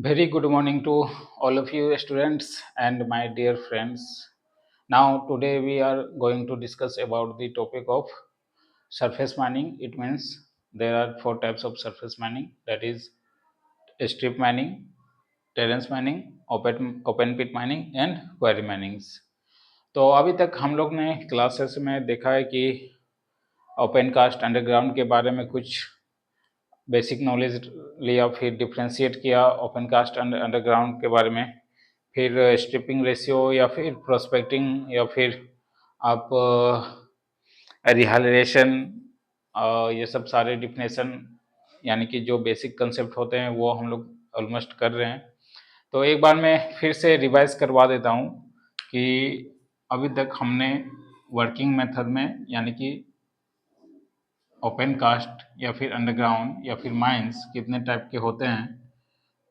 Very good morning to all of you students and my dear friends. Now today we are going to discuss about the topic of surface mining. It means there are four types of surface mining, that is strip mining, terrace mining, open pit mining and quarry minings. तो अभी तक हम लोग ने classes में देखा है कि ओपन कास्ट अंडरग्राउंड के बारे में कुछ बेसिक नॉलेज लिया, फिर डिफ्रेंशिएट किया ओपन कास्ट अंडरग्राउंड के बारे में, फिर स्ट्रिपिंग रेशियो या फिर प्रोस्पेक्टिंग या फिर आप रिहाइलेशन, ये सब सारे डिफिनेशन यानी कि जो बेसिक कंसेप्ट होते हैं वो हम लोग ऑलमोस्ट कर रहे हैं। तो एक बार मैं फिर से रिवाइज करवा देता हूँ कि अभी तक हमने वर्किंग मेथड में यानी कि ओपन कास्ट या फिर अंडरग्राउंड या फिर माइंस कितने टाइप के होते हैं।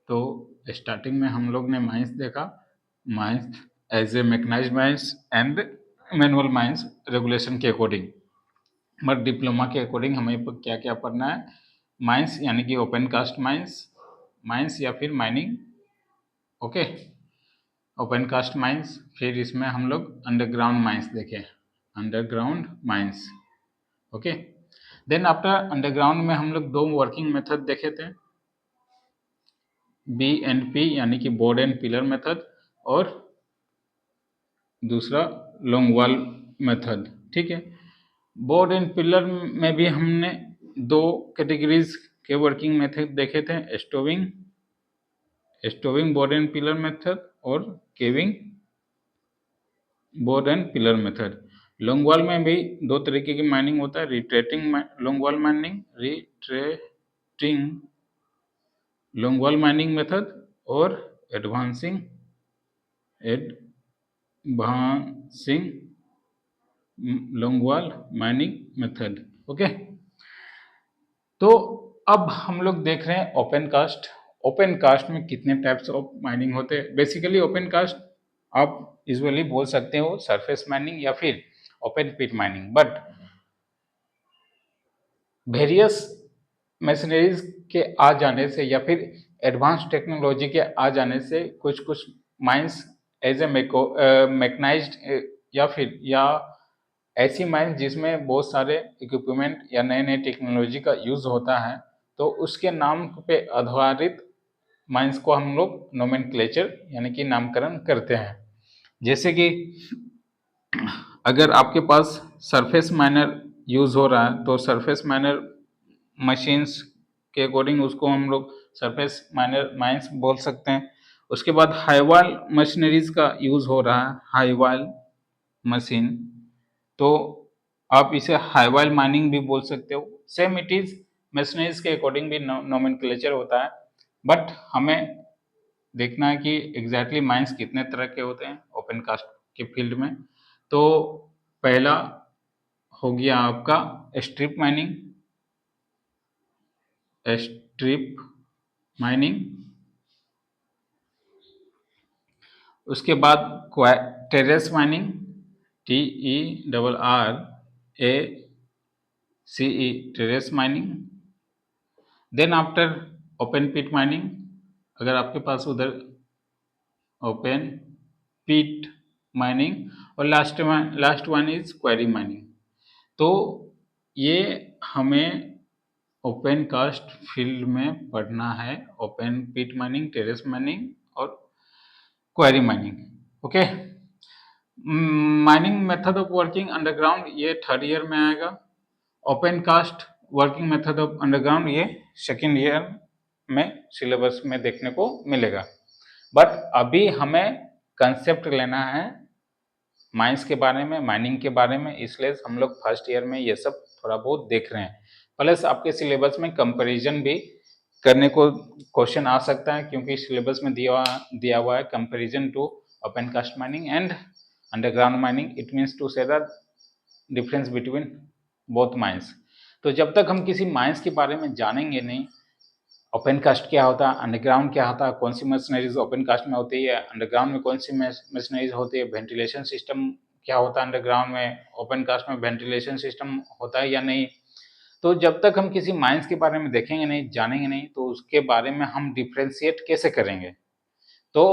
तो स्टार्टिंग में हम लोग ने माइंस देखा, mines as a mechanized mines and manual mines regulation के अकॉर्डिंग। बट डिप्लोमा के अकॉर्डिंग हमें क्या क्या पढ़ना है, माइंस यानी कि ओपन कास्ट माइंस, माइंस या फिर mining, okay, open cast mines. फिर इसमें हम लोग अंडरग्राउंड माइंस देखे, underground mines, okay. Then after underground में हम लोग दो वर्किंग मेथड देखे थे, BNP यानी कि बोर्ड एंड पिलर मेथड और दूसरा लॉन्ग वॉल मेथड, ठीक है। बोर्ड एंड पिलर में भी हमने दो कैटेगरीज के वर्किंग मेथड देखे थे, stowing board and pillar method और caving board and pillar method. Long wall में भी दो तरीके की माइनिंग होता है, retreating long wall mining, retreating long wall mining method और advancing long wall mining method, okay. तो अब हम लोग देख रहे हैं ओपन कास्ट। ओपन कास्ट में कितने टाइप्स ऑफ माइनिंग होते हैं। बेसिकली ओपन कास्ट आप यूजुअली बोल सकते हो सरफेस माइनिंग या फिर open pit mining, but various machineries के आ जाने से या फिर एडवांस टेक्नोलॉजी के आ जाने से कुछ कुछ माइंस एज ए मैकेनाइज्ड या ऐसी माइंस जिसमें बहुत सारे इक्विपमेंट या नए नए टेक्नोलॉजी का यूज होता है, तो उसके नाम पे आधारित माइंस को हम लोग नोमेनक्लेचर यानी कि नामकरण करते हैं। जैसे कि अगर आपके पास सरफेस माइनर यूज हो रहा है तो सरफेस माइनर मशीन्स के अकॉर्डिंग उसको हम लोग सरफेस माइनर माइंस बोल सकते हैं। उसके बाद हाईवाल मशीनरीज का यूज हो रहा है, हाईवाल मशीन, तो आप इसे हाईवाल माइनिंग भी बोल सकते हो। सेम इट इज मशीनरीज के अकॉर्डिंग भी नोमेनक्लेचर होता है, बट हमें देखना है कि एग्जैक्टली माइंस कितने तरह के होते हैं ओपन कास्ट के फील्ड में। तो पहला हो गया आपका स्ट्रिप माइनिंग, स्ट्रिप माइनिंग। उसके बाद terrace mining, TERRACE, terrace mining. Then after open pit mining, अगर आपके पास उधर ओपन पिट माइनिंग, और last one is quarry mining. तो ये हमें ओपन कास्ट फील्ड में पढ़ना है, open pit mining, terrace mining और quarry mining, okay. Mining method of working underground ये थर्ड ईयर में आएगा। Open cast working method of underground ये सेकेंड ईयर में सिलेबस में देखने को मिलेगा। बट अभी हमें कंसेप्ट लेना है माइंस के बारे में, माइनिंग के बारे में, इसलिए हम लोग फर्स्ट ईयर में ये सब थोड़ा बहुत देख रहे हैं। प्लस आपके सिलेबस में कंपैरिजन भी करने को क्वेश्चन आ सकता है, क्योंकि सिलेबस में दिया हुआ है comparison to open cast mining and underground mining. It means to say the difference between both mines. तो जब तक हम किसी माइंस के बारे में जानेंगे नहीं, ओपन कास्ट क्या होता है, अंडरग्राउंड क्या होता है, कौन सी मशीनरीज ओपन कास्ट में होती है, अंडरग्राउंड में कौन सी मशीनरीज होती है, वेंटिलेशन सिस्टम क्या होता है अंडरग्राउंड में, ओपन कास्ट में वेंटिलेशन सिस्टम होता है या नहीं, तो जब तक हम किसी माइंस के बारे में देखेंगे नहीं, जानेंगे नहीं, तो उसके बारे में हम डिफ्रेंशिएट कैसे करेंगे? तो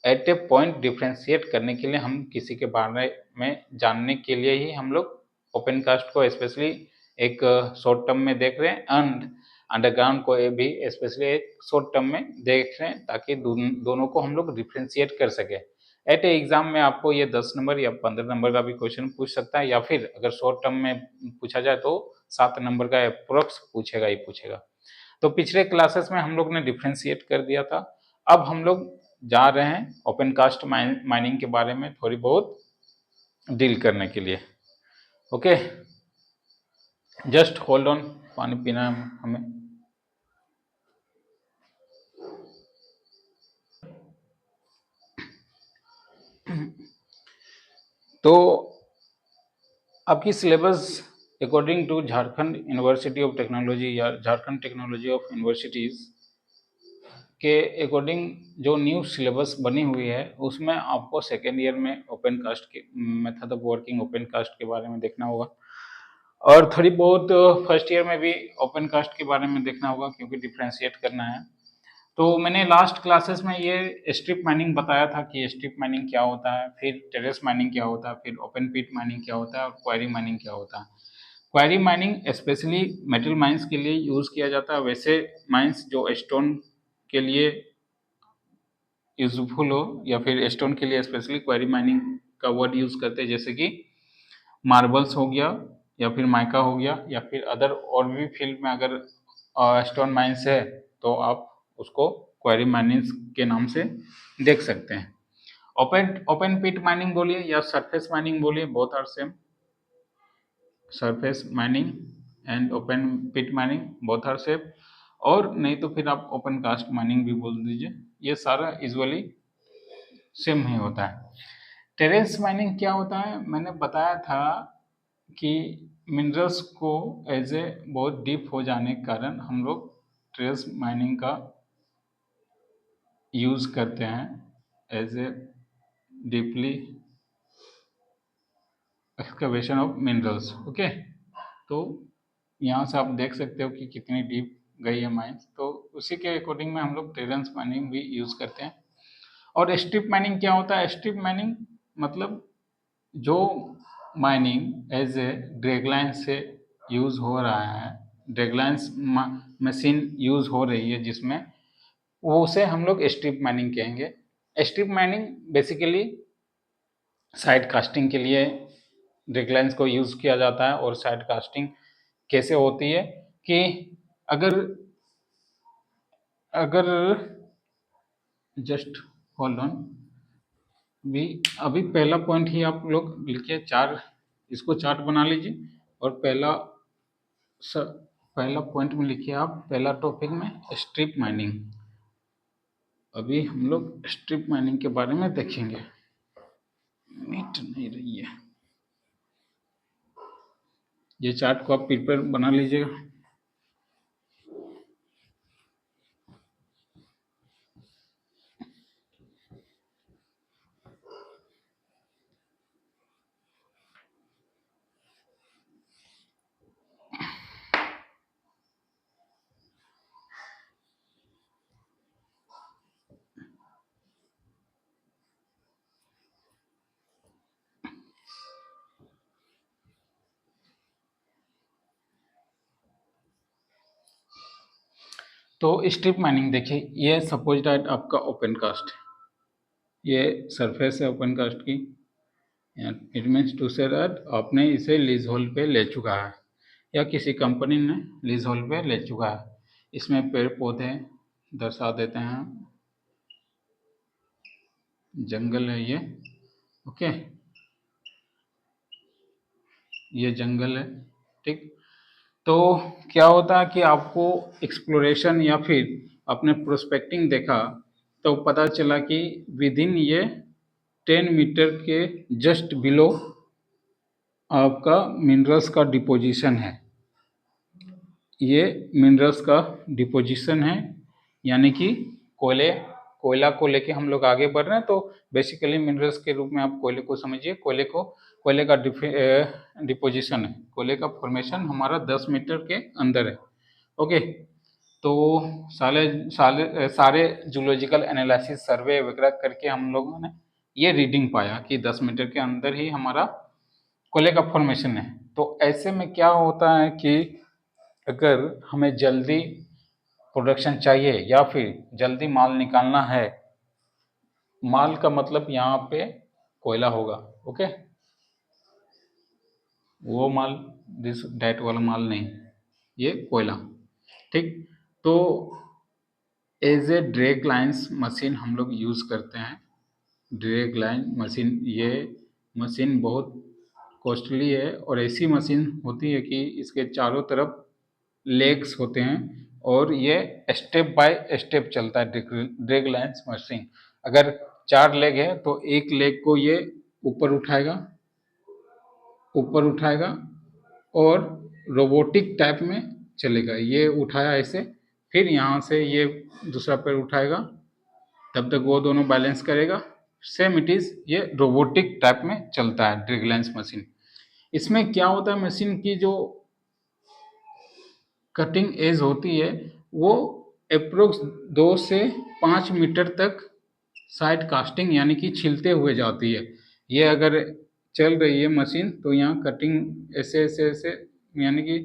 एट ए पॉइंट डिफ्रेंशिएट करने के लिए हम किसी के बारे में जानने के लिए ही हम लोग ओपन कास्ट को स्पेशली एक शॉर्ट टर्म में देख रहे हैं एंड अंडरग्राउंड को भी स्पेशली एक शॉर्ट टर्म में देख रहे हैं, ताकि दोनों को हम लोग डिफ्रेंशिएट कर सके। एट ए एग्जाम में आपको ये 10 नंबर या 15 नंबर का भी क्वेश्चन पूछ सकता है, या फिर अगर शॉर्ट टर्म में पूछा जाए तो 7 नंबर का अप्रोक्स पूछेगा ही पूछेगा। तो पिछले क्लासेस में हम लोग ने डिफ्रेंशिएट कर दिया था। अब हम लोग जा रहे हैं ओपन कास्ट माइनिंग के बारे में थोड़ी बहुत डील करने के लिए। ओके, जस्ट होल्ड ऑन, पानी पीना है हमें। तो आपकी syllabus according to Jharkhand university of technology या झारखंड टेक्नोलॉजी ऑफ यूनिवर्सिटीज़ के अकॉर्डिंग जो न्यू सिलेबस बनी हुई है, उसमें आपको सेकेंड ईयर में ओपन कास्ट के method of working open cast के बारे में देखना होगा, और थोड़ी बहुत फर्स्ट ईयर में भी ओपन कास्ट के बारे में देखना होगा, क्योंकि डिफ्रेंशिएट करना है। तो मैंने लास्ट क्लासेस में ये स्ट्रिप माइनिंग बताया था कि स्ट्रिप माइनिंग क्या होता है, फिर टेरेस माइनिंग क्या होता है, फिर ओपन पिट माइनिंग क्या होता है, और क्वारी माइनिंग क्या होता है। क्वारी माइनिंग स्पेशली मेटल माइंस के लिए यूज़ किया जाता है। वैसे माइंस जो स्टोन के लिए यूजफुल हो या फिर स्टोन के लिए स्पेशली क्वारी माइनिंग का वर्ड यूज़ करते हैं, जैसे कि मार्बल्स हो गया या फिर माइका हो गया, या फिर अदर और भी फील्ड में अगर स्टोन माइंस है तो आप उसको क्वारी माइनिंग के नाम से देख सकते हैं। ओपन पिट माइनिंग बोलिए या सरफेस माइनिंग बोलिए, both are same. Surface mining and open pit mining both are same, और नहीं तो फिर आप ओपन कास्ट माइनिंग भी बोल दीजिए, ये सारा यूजुअली सेम ही होता है। टेरेस माइनिंग क्या होता है? मैंने बताया था कि मिनरल्स को एज ए बहुत डीप हो जाने के कारण हम लोग टेरेस माइनिंग का यूज़ करते हैं as a deeply excavation of minerals. Okay, तो यहाँ से आप देख सकते हो कि कितनी डीप गई है माइंस, तो उसी के अकॉर्डिंग में हम लोग टेरेस माइनिंग भी यूज़ करते हैं। और स्ट्रिप माइनिंग क्या होता है? स्ट्रिप माइनिंग मतलब जो माइनिंग एज ए ड्रैगलाइन से यूज़ हो रहा है, ड्रैगलाइंस मशीन यूज़ हो रही है जिसमें, वो उसे हम लोग स्ट्रिप माइनिंग कहेंगे। Strip mining basically side casting के लिए ड्रैगलाइंस को यूज़ किया जाता है। और साइड कास्टिंग कैसे होती है कि अगर अगर जस्ट होल्ड ऑन, अभी पहला पॉइंट ही आप लोग लिखिए, इसको चार्ट बना लीजिए, और पहला पॉइंट में लिखिए आप, पहला टॉपिक में स्ट्रिप माइनिंग। अभी हम लोग स्ट्रिप माइनिंग के बारे में देखेंगे। मिट नहीं रही है, ये चार्ट को आप प्रिपेयर बना लीजिएगा। तो स्ट्रिप माइनिंग देखिए, ये सपोज दैट आपका ओपन कास्ट है, ये सरफेस है ओपन कास्ट की। It means to say that आपने इसे लीज होल्ड पे ले चुका है, या किसी कंपनी ने लीज होल्ड पे ले चुका है। इसमें पेड़ पौधे दर्शा देते हैं, जंगल है ये। ओके, ये जंगल है, ठीक। तो क्या होता है कि आपको एक्सप्लोरेशन या फिर अपने प्रोस्पेक्टिंग देखा तो पता चला कि विद इन ये 10 मीटर के जस्ट बिलो आपका मिनरल्स का डिपोजिशन है। ये मिनरल्स का डिपोजिशन है, यानी कि कोयले कोयला को लेके हम लोग आगे बढ़ रहे हैं, तो बेसिकली मिनरल्स के रूप में आप कोयले को समझिए। कोयले का डिपोजिशन है, कोयले का फॉर्मेशन हमारा 10 मीटर के अंदर है। ओके, तो सारे जूलॉजिकल एनालिसिस सर्वे वगैरह करके हम लोगों ने ये रीडिंग पाया कि 10 मीटर के अंदर ही हमारा कोयले का फॉर्मेशन है। तो ऐसे में क्या होता है कि अगर हमें जल्दी प्रोडक्शन चाहिए या फिर जल्दी माल निकालना है, माल का मतलब यहाँ पे कोयला होगा। ओके, वो माल दिस डैट वाला माल नहीं, ये कोयला। ठीक, तो as a drag lines machine हम लोग यूज़ करते हैं। ड्रैग लाइन मशीन, ये मशीन बहुत कॉस्टली है और ऐसी मशीन होती है कि इसके चारों तरफ लेग्स होते हैं और ये स्टेप बाय स्टेप चलता है। ड्रैग लाइन्स मशीन, अगर 4 लेग है तो एक लेग को ये ऊपर उठाएगा और रोबोटिक टाइप में चलेगा। ये उठाया ऐसे, फिर यहाँ से ये दूसरा पैर उठाएगा, तब तक वो दोनों बैलेंस करेगा। सेम इट इज, ये रोबोटिक टाइप में चलता है ड्रैग लाइन्स मशीन। इसमें क्या होता है, मशीन की जो कटिंग एज होती है वो अप्रोक्स 2 से 5 मीटर तक साइड कास्टिंग यानी कि छिलते हुए जाती है। ये अगर चल रही है मशीन तो यहाँ कटिंग ऐसे ऐसे ऐसे यानी कि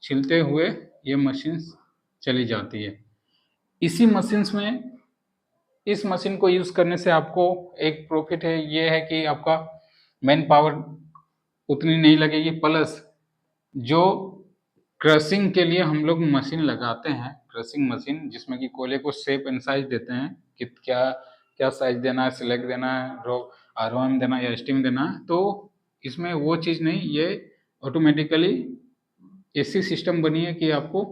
छिलते हुए ये मशीन चली जाती है। इसी मशीन्स में, इस मशीन को यूज़ करने से आपको एक प्रॉफिट है, ये है कि आपका मैन पावर उतनी नहीं लगेगी, प्लस जो क्रशिंग के लिए हम लोग मशीन लगाते हैं, क्रशिंग मशीन जिसमें कि कोयले को शेप एंड साइज देते हैं कि क्या क्या साइज देना है, सिलेक्ट देना है, आरओएम देना है या स्टीम देना है, तो इसमें वो चीज़ नहीं, ये ऑटोमेटिकली ऐसी सिस्टम बनी है कि आपको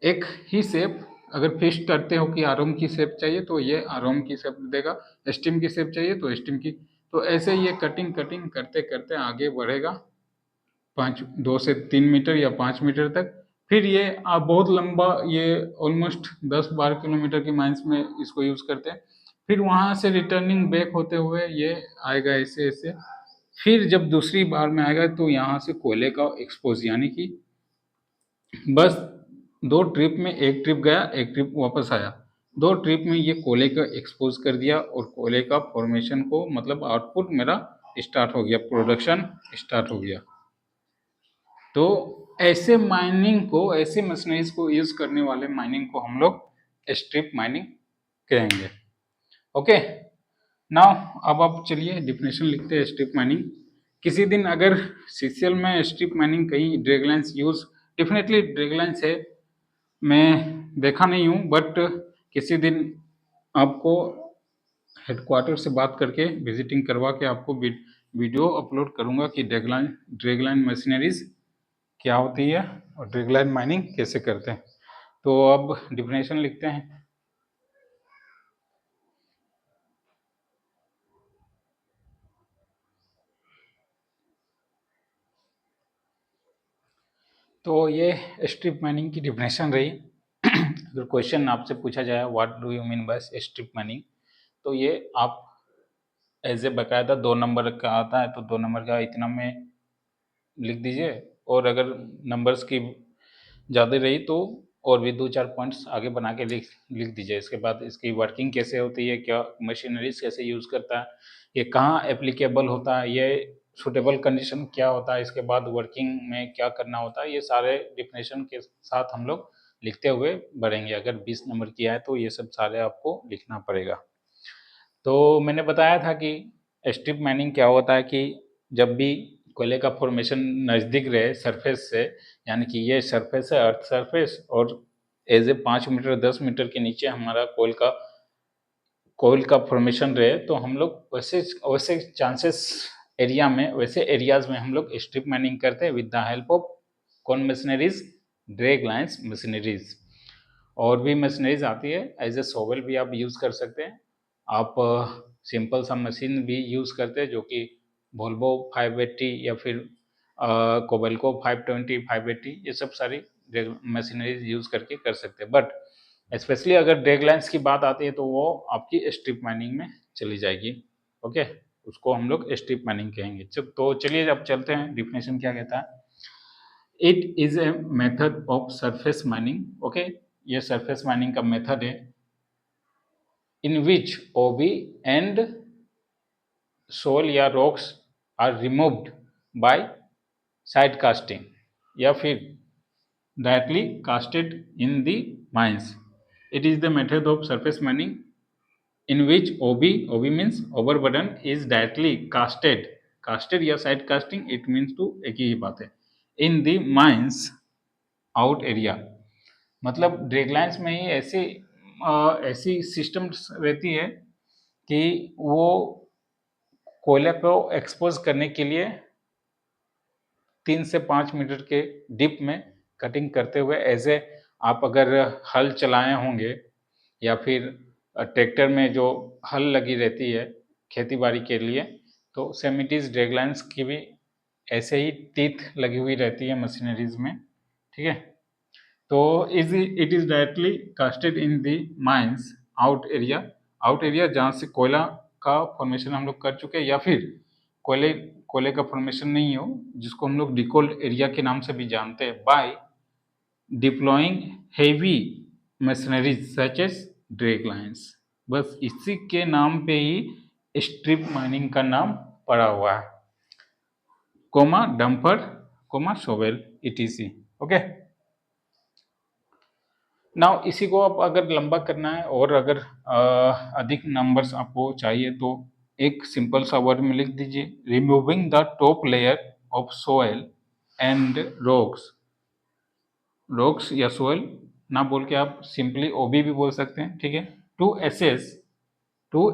एक ही शेप अगर फिक्स करते हो कि आरओम की शेप चाहिए तो ये आरओम की शेप देगा, स्टीम की शेप चाहिए तो स्टीम की। तो ऐसे ये कटिंग कटिंग करते करते आगे बढ़ेगा 2 से 3 मीटर या 5 मीटर तक। फिर ये आप बहुत लंबा, ये ऑलमोस्ट 10-12 किलोमीटर की माइंस में इसको यूज़ करते हैं। फिर वहाँ से रिटर्निंग बैक होते हुए ये आएगा ऐसे ऐसे, फिर जब दूसरी बार में आएगा तो यहाँ से कोयले का एक्सपोज यानी कि बस 2 ट्रिप में, एक ट्रिप गया एक ट्रिप वापस आया, 2 ट्रिप में ये कोयले का एक्सपोज कर दिया और कोयले का फॉर्मेशन को मतलब आउटपुट मेरा स्टार्ट हो गया, प्रोडक्शन स्टार्ट हो गया। तो ऐसे माइनिंग को, ऐसे मशीनरीज को यूज करने वाले माइनिंग को हम लोग स्ट्रिप माइनिंग कहेंगे। ओके, नाउ अब आप चलिए डिफिनेशन लिखते हैं स्ट्रिप माइनिंग। किसी दिन अगर सीसीएल में स्ट्रिप माइनिंग कहीं ड्रैगलाइंस यूज, डेफिनेटली ड्रैगलाइंस है, मैं देखा नहीं हूँ, बट किसी दिन आपको हेडक्वार्टर से बात करके विजिटिंग करवा के आपको वीडियो अपलोड करूँगा कि ड्रैगलाइन मशीनरीज क्या होती है और ड्रैगलाइन माइनिंग कैसे करते हैं। तो अब डिफिनेशन लिखते हैं। तो ये स्ट्रिप माइनिंग की डिफिनेशन रही। अगर क्वेश्चन आपसे पूछा जाए what do you mean by strip mining, तो ये आप एज ए बाकायदा 2 नंबर का आता है तो 2 नंबर का इतना में लिख दीजिए, और अगर नंबर्स की ज़्यादा रही तो और भी 2-4 पॉइंट्स आगे बना के लिख दीजिए। इसके बाद इसकी वर्किंग कैसे होती है, क्या मशीनरीज कैसे यूज़ करता है, ये कहाँ एप्लीकेबल होता है, ये सुटेबल कंडीशन क्या होता है, इसके बाद वर्किंग में क्या करना होता है, ये सारे डिफिनेशन के साथ हम लोग लिखते हुए बढ़ेंगे। अगर 20 नंबर की है तो ये सब सारे आपको लिखना पड़ेगा। तो मैंने बताया था कि स्ट्रिप माइनिंग क्या होता है कि जब भी कोयले का फॉर्मेशन नज़दीक रहे सरफेस से, यानी कि ये सरफेस है अर्थ सरफेस और एज ए 5 मीटर 10 मीटर के नीचे हमारा कोयल का फॉर्मेशन रहे, तो हम लोग वैसे वैसे चांसेस एरिया में, वैसे एरियाज में हम लोग स्ट्रिप माइनिंग करते हैं विद द हेल्प ऑफ कौन मशीनरीज, ड्रैग लाइन्स मशीनरीज। और भी मशीनरीज आती है, एज ए शॉवेल भी आप यूज़ कर सकते हैं। आप सिंपल सा मशीन भी यूज़ करते हैं जो कि वोल्वो 580 या फिर कोबेल्को 520 580, ये सब सारी मशीनरीज यूज़ करके कर सकते हैं। बट स्पेशली अगर ड्रैग लाइन्स की बात आती है तो वो आपकी स्ट्रिप माइनिंग में चली जाएगी। ओके, उसको हम लोग स्ट्रिप माइनिंग कहेंगे। तो चलिए अब चलते हैं डिफिनेशन क्या कहता है। It is a method of surface mining. Okay, ये सरफेस माइनिंग का मेथड है in which OB and soil या rocks are removed by side casting या फिर directly casted in the mines. It is the method of surface mining in which OB means overburden is directly casted या side casting it means to एक ही बात है in the mines out area। मतलब drag lines में ही ऐसी systems रहती है कि वो कोयले को एक्सपोज करने के लिए 3 से 5 मीटर के डिप में कटिंग करते हुए एज ए आप अगर हल चलाए होंगे या फिर ट्रैक्टर में जो हल लगी रहती है खेती बाड़ी के लिए, तो same it is drag lines की भी ऐसे ही टीथ लगी हुई रहती है मशीनरीज में। ठीक है, तो it is directly casted in the mines out area जहाँ से कोयला का फॉर्मेशन हम लोग कर चुके हैं या फिर कोयले का फॉर्मेशन नहीं हो, जिसको हम लोग डिकोल्ड एरिया के नाम से भी जानते हैं, by deploying heavy machineries such as drag lines. बस इसी के नाम पे ही स्ट्रिप माइनिंग का नाम पड़ा हुआ है, comma dumper comma shovel etc. Okay, now इसी को आप अगर लंबा करना है और अगर अधिक नंबर्स आपको चाहिए तो एक सिंपल सा वर्ड में लिख दीजिए, removing the top layer of soil and rocks या सोयल ना बोल के आप सिंपली ओबी भी बोल सकते हैं। ठीक है, to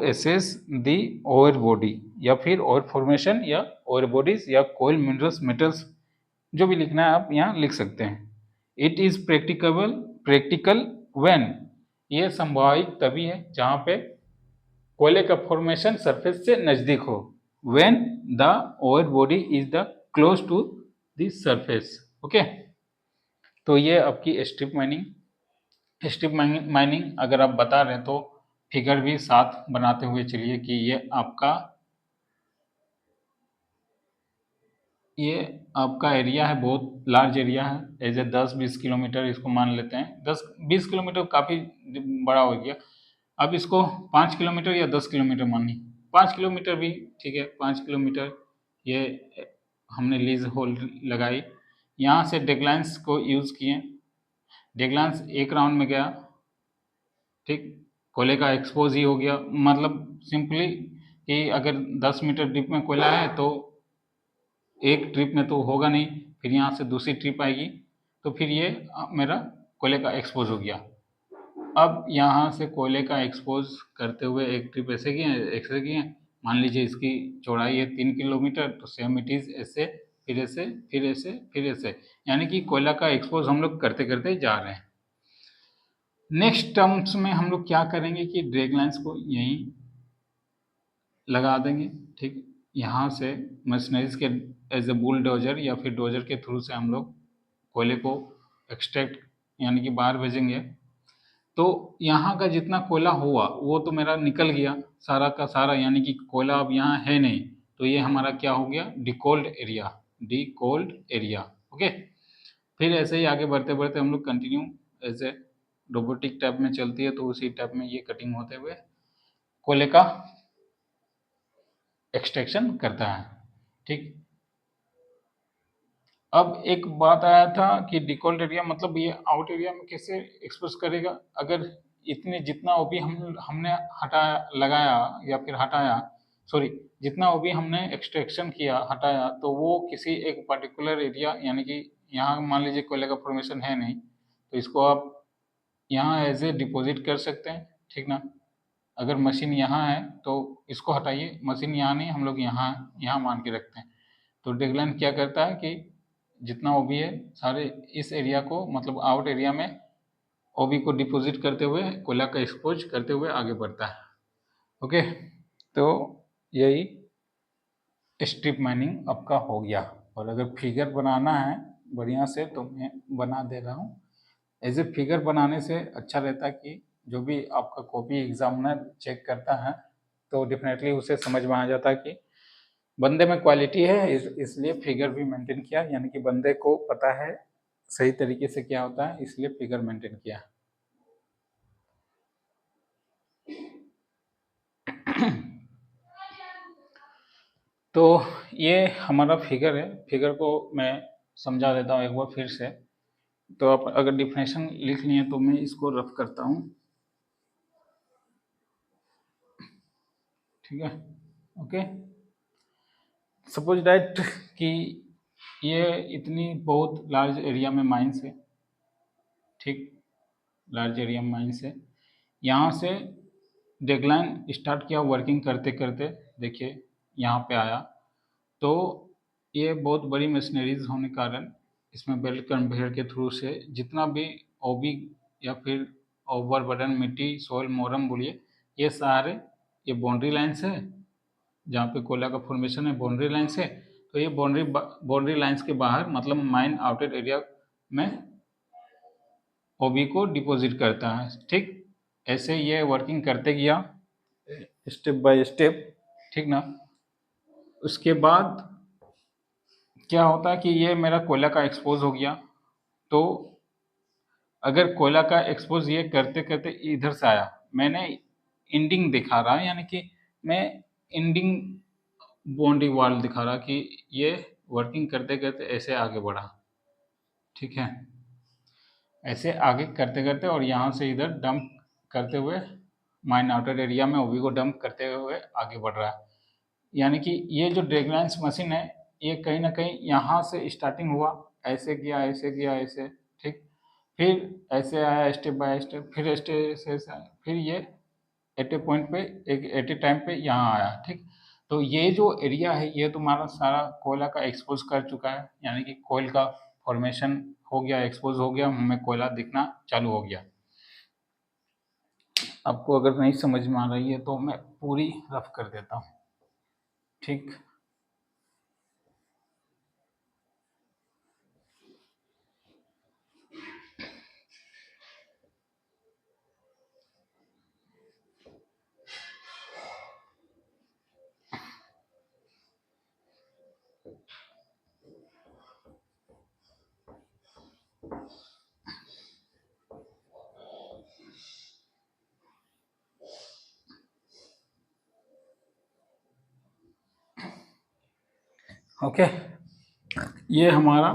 assess the over body या फिर ओवर फॉर्मेशन या ओवर बॉडीज या कोयल मिनरल्स मेटल्स, जो भी लिखना है आप यहाँ लिख सकते हैं। इट इज प्रैक्टिकल व्हेन, ये संभावित तभी है जहां पे कोयले का फॉर्मेशन सरफेस से नजदीक हो, when the over body is the close to the surface. Okay, तो ये आपकी स्ट्रिप माइनिंग अगर आप बता रहे हैं तो फिगर भी साथ बनाते हुए चलिए कि ये आपका एरिया है, बहुत लार्ज एरिया है, एज ए 10-20 किलोमीटर इसको मान लेते हैं। 10-20 किलोमीटर काफ़ी बड़ा हो गया, अब इसको 5 किलोमीटर या 10 किलोमीटर मानिए, 5 किलोमीटर भी ठीक है। 5 किलोमीटर ये हमने लीज होल्ड लगाई, यहाँ से डेगलाइंस को यूज़ किए, डेगलाइंस एक राउंड में गया, ठीक, कोयले का एक्सपोज ही हो गया। मतलब सिंपली कि अगर 10 मीटर डीप में कोयला है तो एक ट्रिप में तो होगा नहीं, फिर यहाँ से दूसरी ट्रिप आएगी, तो फिर ये मेरा कोयले का एक्सपोज हो गया। अब यहाँ से कोयले का एक्सपोज करते हुए एक ट्रिप ऐसे किए, मान लीजिए इसकी चौड़ाई है 3 किलोमीटर, तो सेम इट इज ऐसे फिर ऐसे फिर ऐसे फिर ऐसे, यानी कि कोयला का एक्सपोज हम लोग करते करते जा रहे हैं। नेक्स्ट टर्म्स में हम लोग क्या करेंगे कि ड्रैग लाइन्स को यहीं लगा देंगे। ठीक, यहाँ से मशीनरीज के एज ए बुलडोजर या फिर डोजर के थ्रू से हम लोग कोयले को एक्सट्रैक्ट यानी कि बाहर भेजेंगे। तो यहाँ का जितना कोयला हुआ वो तो मेरा निकल गया सारा का सारा, यानी कि कोयला अब यहाँ है नहीं, तो ये हमारा क्या हो गया, डिकोल्ड एरिया। ओके, फिर ऐसे ही आगे बढ़ते बढ़ते हम लोग कंटिन्यू ऐसे रोबोटिक टाइप में चलती है, तो उसी टाइप में ये कटिंग होते हुए कोयले का एक्सट्रैक्शन करता है। ठीक, अब एक बात आया था कि डिकोल्ड एरिया मतलब ये आउट एरिया में कैसे एक्सपोज करेगा। अगर इतने जितना ओबी हमने हटाया लगाया या फिर हटाया, सॉरी, जितना ओबी हमने एक्सट्रैक्शन किया हटाया, तो वो किसी एक पर्टिकुलर एरिया, यानी कि यहाँ मान लीजिए कोयले का फॉर्मेशन है नहीं, तो इसको आप यहाँ एज ए डिपॉजिट कर सकते हैं। ठीक ना, अगर मशीन यहाँ है तो इसको हटाइए, मशीन यहाँ नहीं, हम लोग यहाँ मान के रखते हैं। तो डेगलाइन क्या करता है कि जितना ओबी है सारे इस एरिया को, मतलब आउट एरिया में ओबी को डिपॉजिट करते हुए कोयला का एक्सपोज करते हुए आगे बढ़ता है। ओके, तो यही स्ट्रिप माइनिंग आपका हो गया। और अगर फिगर बनाना है बढ़िया से तो मैं बना दे रहा हूँ। एज ए फिगर बनाने से अच्छा रहता है कि जो भी आपका कॉपी एग्जामिनर चेक करता है तो डेफिनेटली उसे समझ में आ जाता है कि बंदे में क्वालिटी है, इसलिए फिगर भी मेंटेन किया, यानी कि बंदे को पता है सही तरीके से क्या होता है, इसलिए फिगर मेंटेन किया। तो ये हमारा फिगर है, फिगर को मैं समझा देता हूँ एक बार फिर से। तो आप अगर डिफिनेशन लिख लिए तो मैं इसको रफ करता हूँ, ठीक है। ओके, सपोज दैट कि ये इतनी बहुत लार्ज एरिया में माइंस है, ठीक, लार्ज एरिया में माइंस है। यहाँ से डेडलाइन स्टार्ट किया वर्किंग करते करते, देखिए यहाँ पे आया, तो ये बहुत बड़ी मशीनरीज होने के कारण इसमें बेल्ट कन्वेयर के थ्रू से जितना भी ओबी या फिर ओवरबर्डन मिट्टी सोयल मोरम बोलिए, ये सारे ये बाउंड्री लाइन्स है, जहाँ पे कोयला का फॉर्मेशन है बाउंड्री लाइन्स है। तो ये बाउंड्री लाइन्स के बाहर मतलब माइन आउटेड एरिया में ओबी को डिपॉजिट करता है, ठीक। ऐसे ये वर्किंग करते गया स्टेप बाय स्टेप, ठीक ना। उसके बाद क्या होता है कि ये मेरा कोयला का एक्सपोज हो गया। तो अगर कोयला का एक्सपोज ये करते करते इधर से आया, मैंने इंडिंग दिखा रहा है, यानी कि मैं इंडिंग बाउंड्री वॉल दिखा रहा कि ये वर्किंग करते करते ऐसे आगे बढ़ा, ठीक है, ऐसे आगे करते करते और यहाँ से इधर डंप करते हुए माइन आउटर एरिया में ओबी को डंप करते हुए आगे बढ़ रहा है। यानी कि ये जो ड्रैगलाइंस मशीन है ये कहीं ना कहीं यहाँ से स्टार्टिंग हुआ, ऐसे गया ऐसे गया ऐसे, ठीक, फिर ऐसे आया स्टेप बाय स्टेप, फिर स्टेप से फिर ये एट ए पॉइंट पे एक एट ए टाइम पे यहाँ आया, ठीक। तो ये जो एरिया है ये तुम्हारा सारा कोयला का एक्सपोज कर चुका है, यानी कि कोयल का फॉर्मेशन हो गया, एक्सपोज हो गया, हमें कोयला दिखना चालू हो गया। आपको अगर नहीं समझ में आ रही है तो मैं पूरी रफ कर देता हूँ, ठीक। ओके, ये हमारा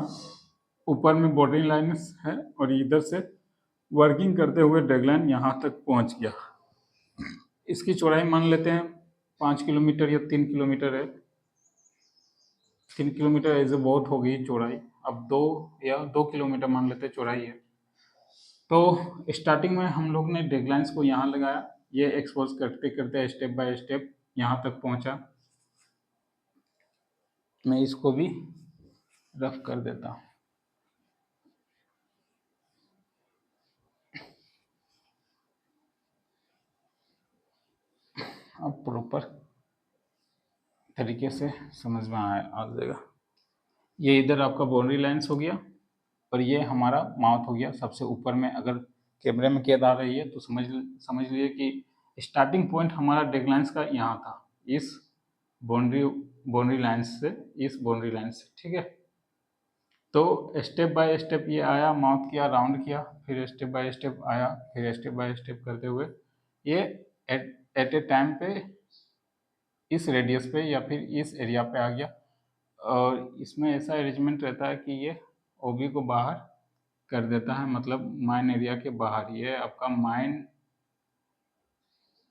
ऊपर में बॉर्डरिंग लाइन है और इधर से वर्किंग करते हुए डेडलाइन यहाँ तक पहुँच गया। इसकी चौड़ाई मान लेते हैं 5 किलोमीटर या 3 किलोमीटर है। 3 किलोमीटर ऐसे बहुत हो गई चौड़ाई, अब 2 किलोमीटर मान लेते हैं चौड़ाई है। तो स्टार्टिंग में हम लोग ने डेडलाइंस को यहाँ लगाया, ये एक्सपोज करते करते स्टेप बाय स्टेप यहाँ तक पहुँचा। मैं इसको भी रफ कर देता हूँ। अब प्रॉपर तरीके से समझ में आ जाएगा। ये इधर आपका बाउंड्री लाइन्स हो गया और ये हमारा माउथ हो गया सबसे ऊपर में। अगर कैमरे में कैद आ रही है तो समझ लीजिए कि स्टार्टिंग पॉइंट हमारा डेडलाइंस का यहाँ था, इस बाउंड्री लाइन्स से, इस बाउंड्री लाइन से, ठीक है। तो स्टेप बाय स्टेप ये आया, माउथ किया, राउंड किया, फिर स्टेप बाय स्टेप आया, फिर स्टेप बाय स्टेप करते हुए ये एट ए टाइम पे इस रेडियस पे या फिर इस एरिया पे आ गया। और इसमें ऐसा अरेंजमेंट रहता है कि ये ओबी को बाहर कर देता है, मतलब माइन एरिया के बाहर। ये आपका माइन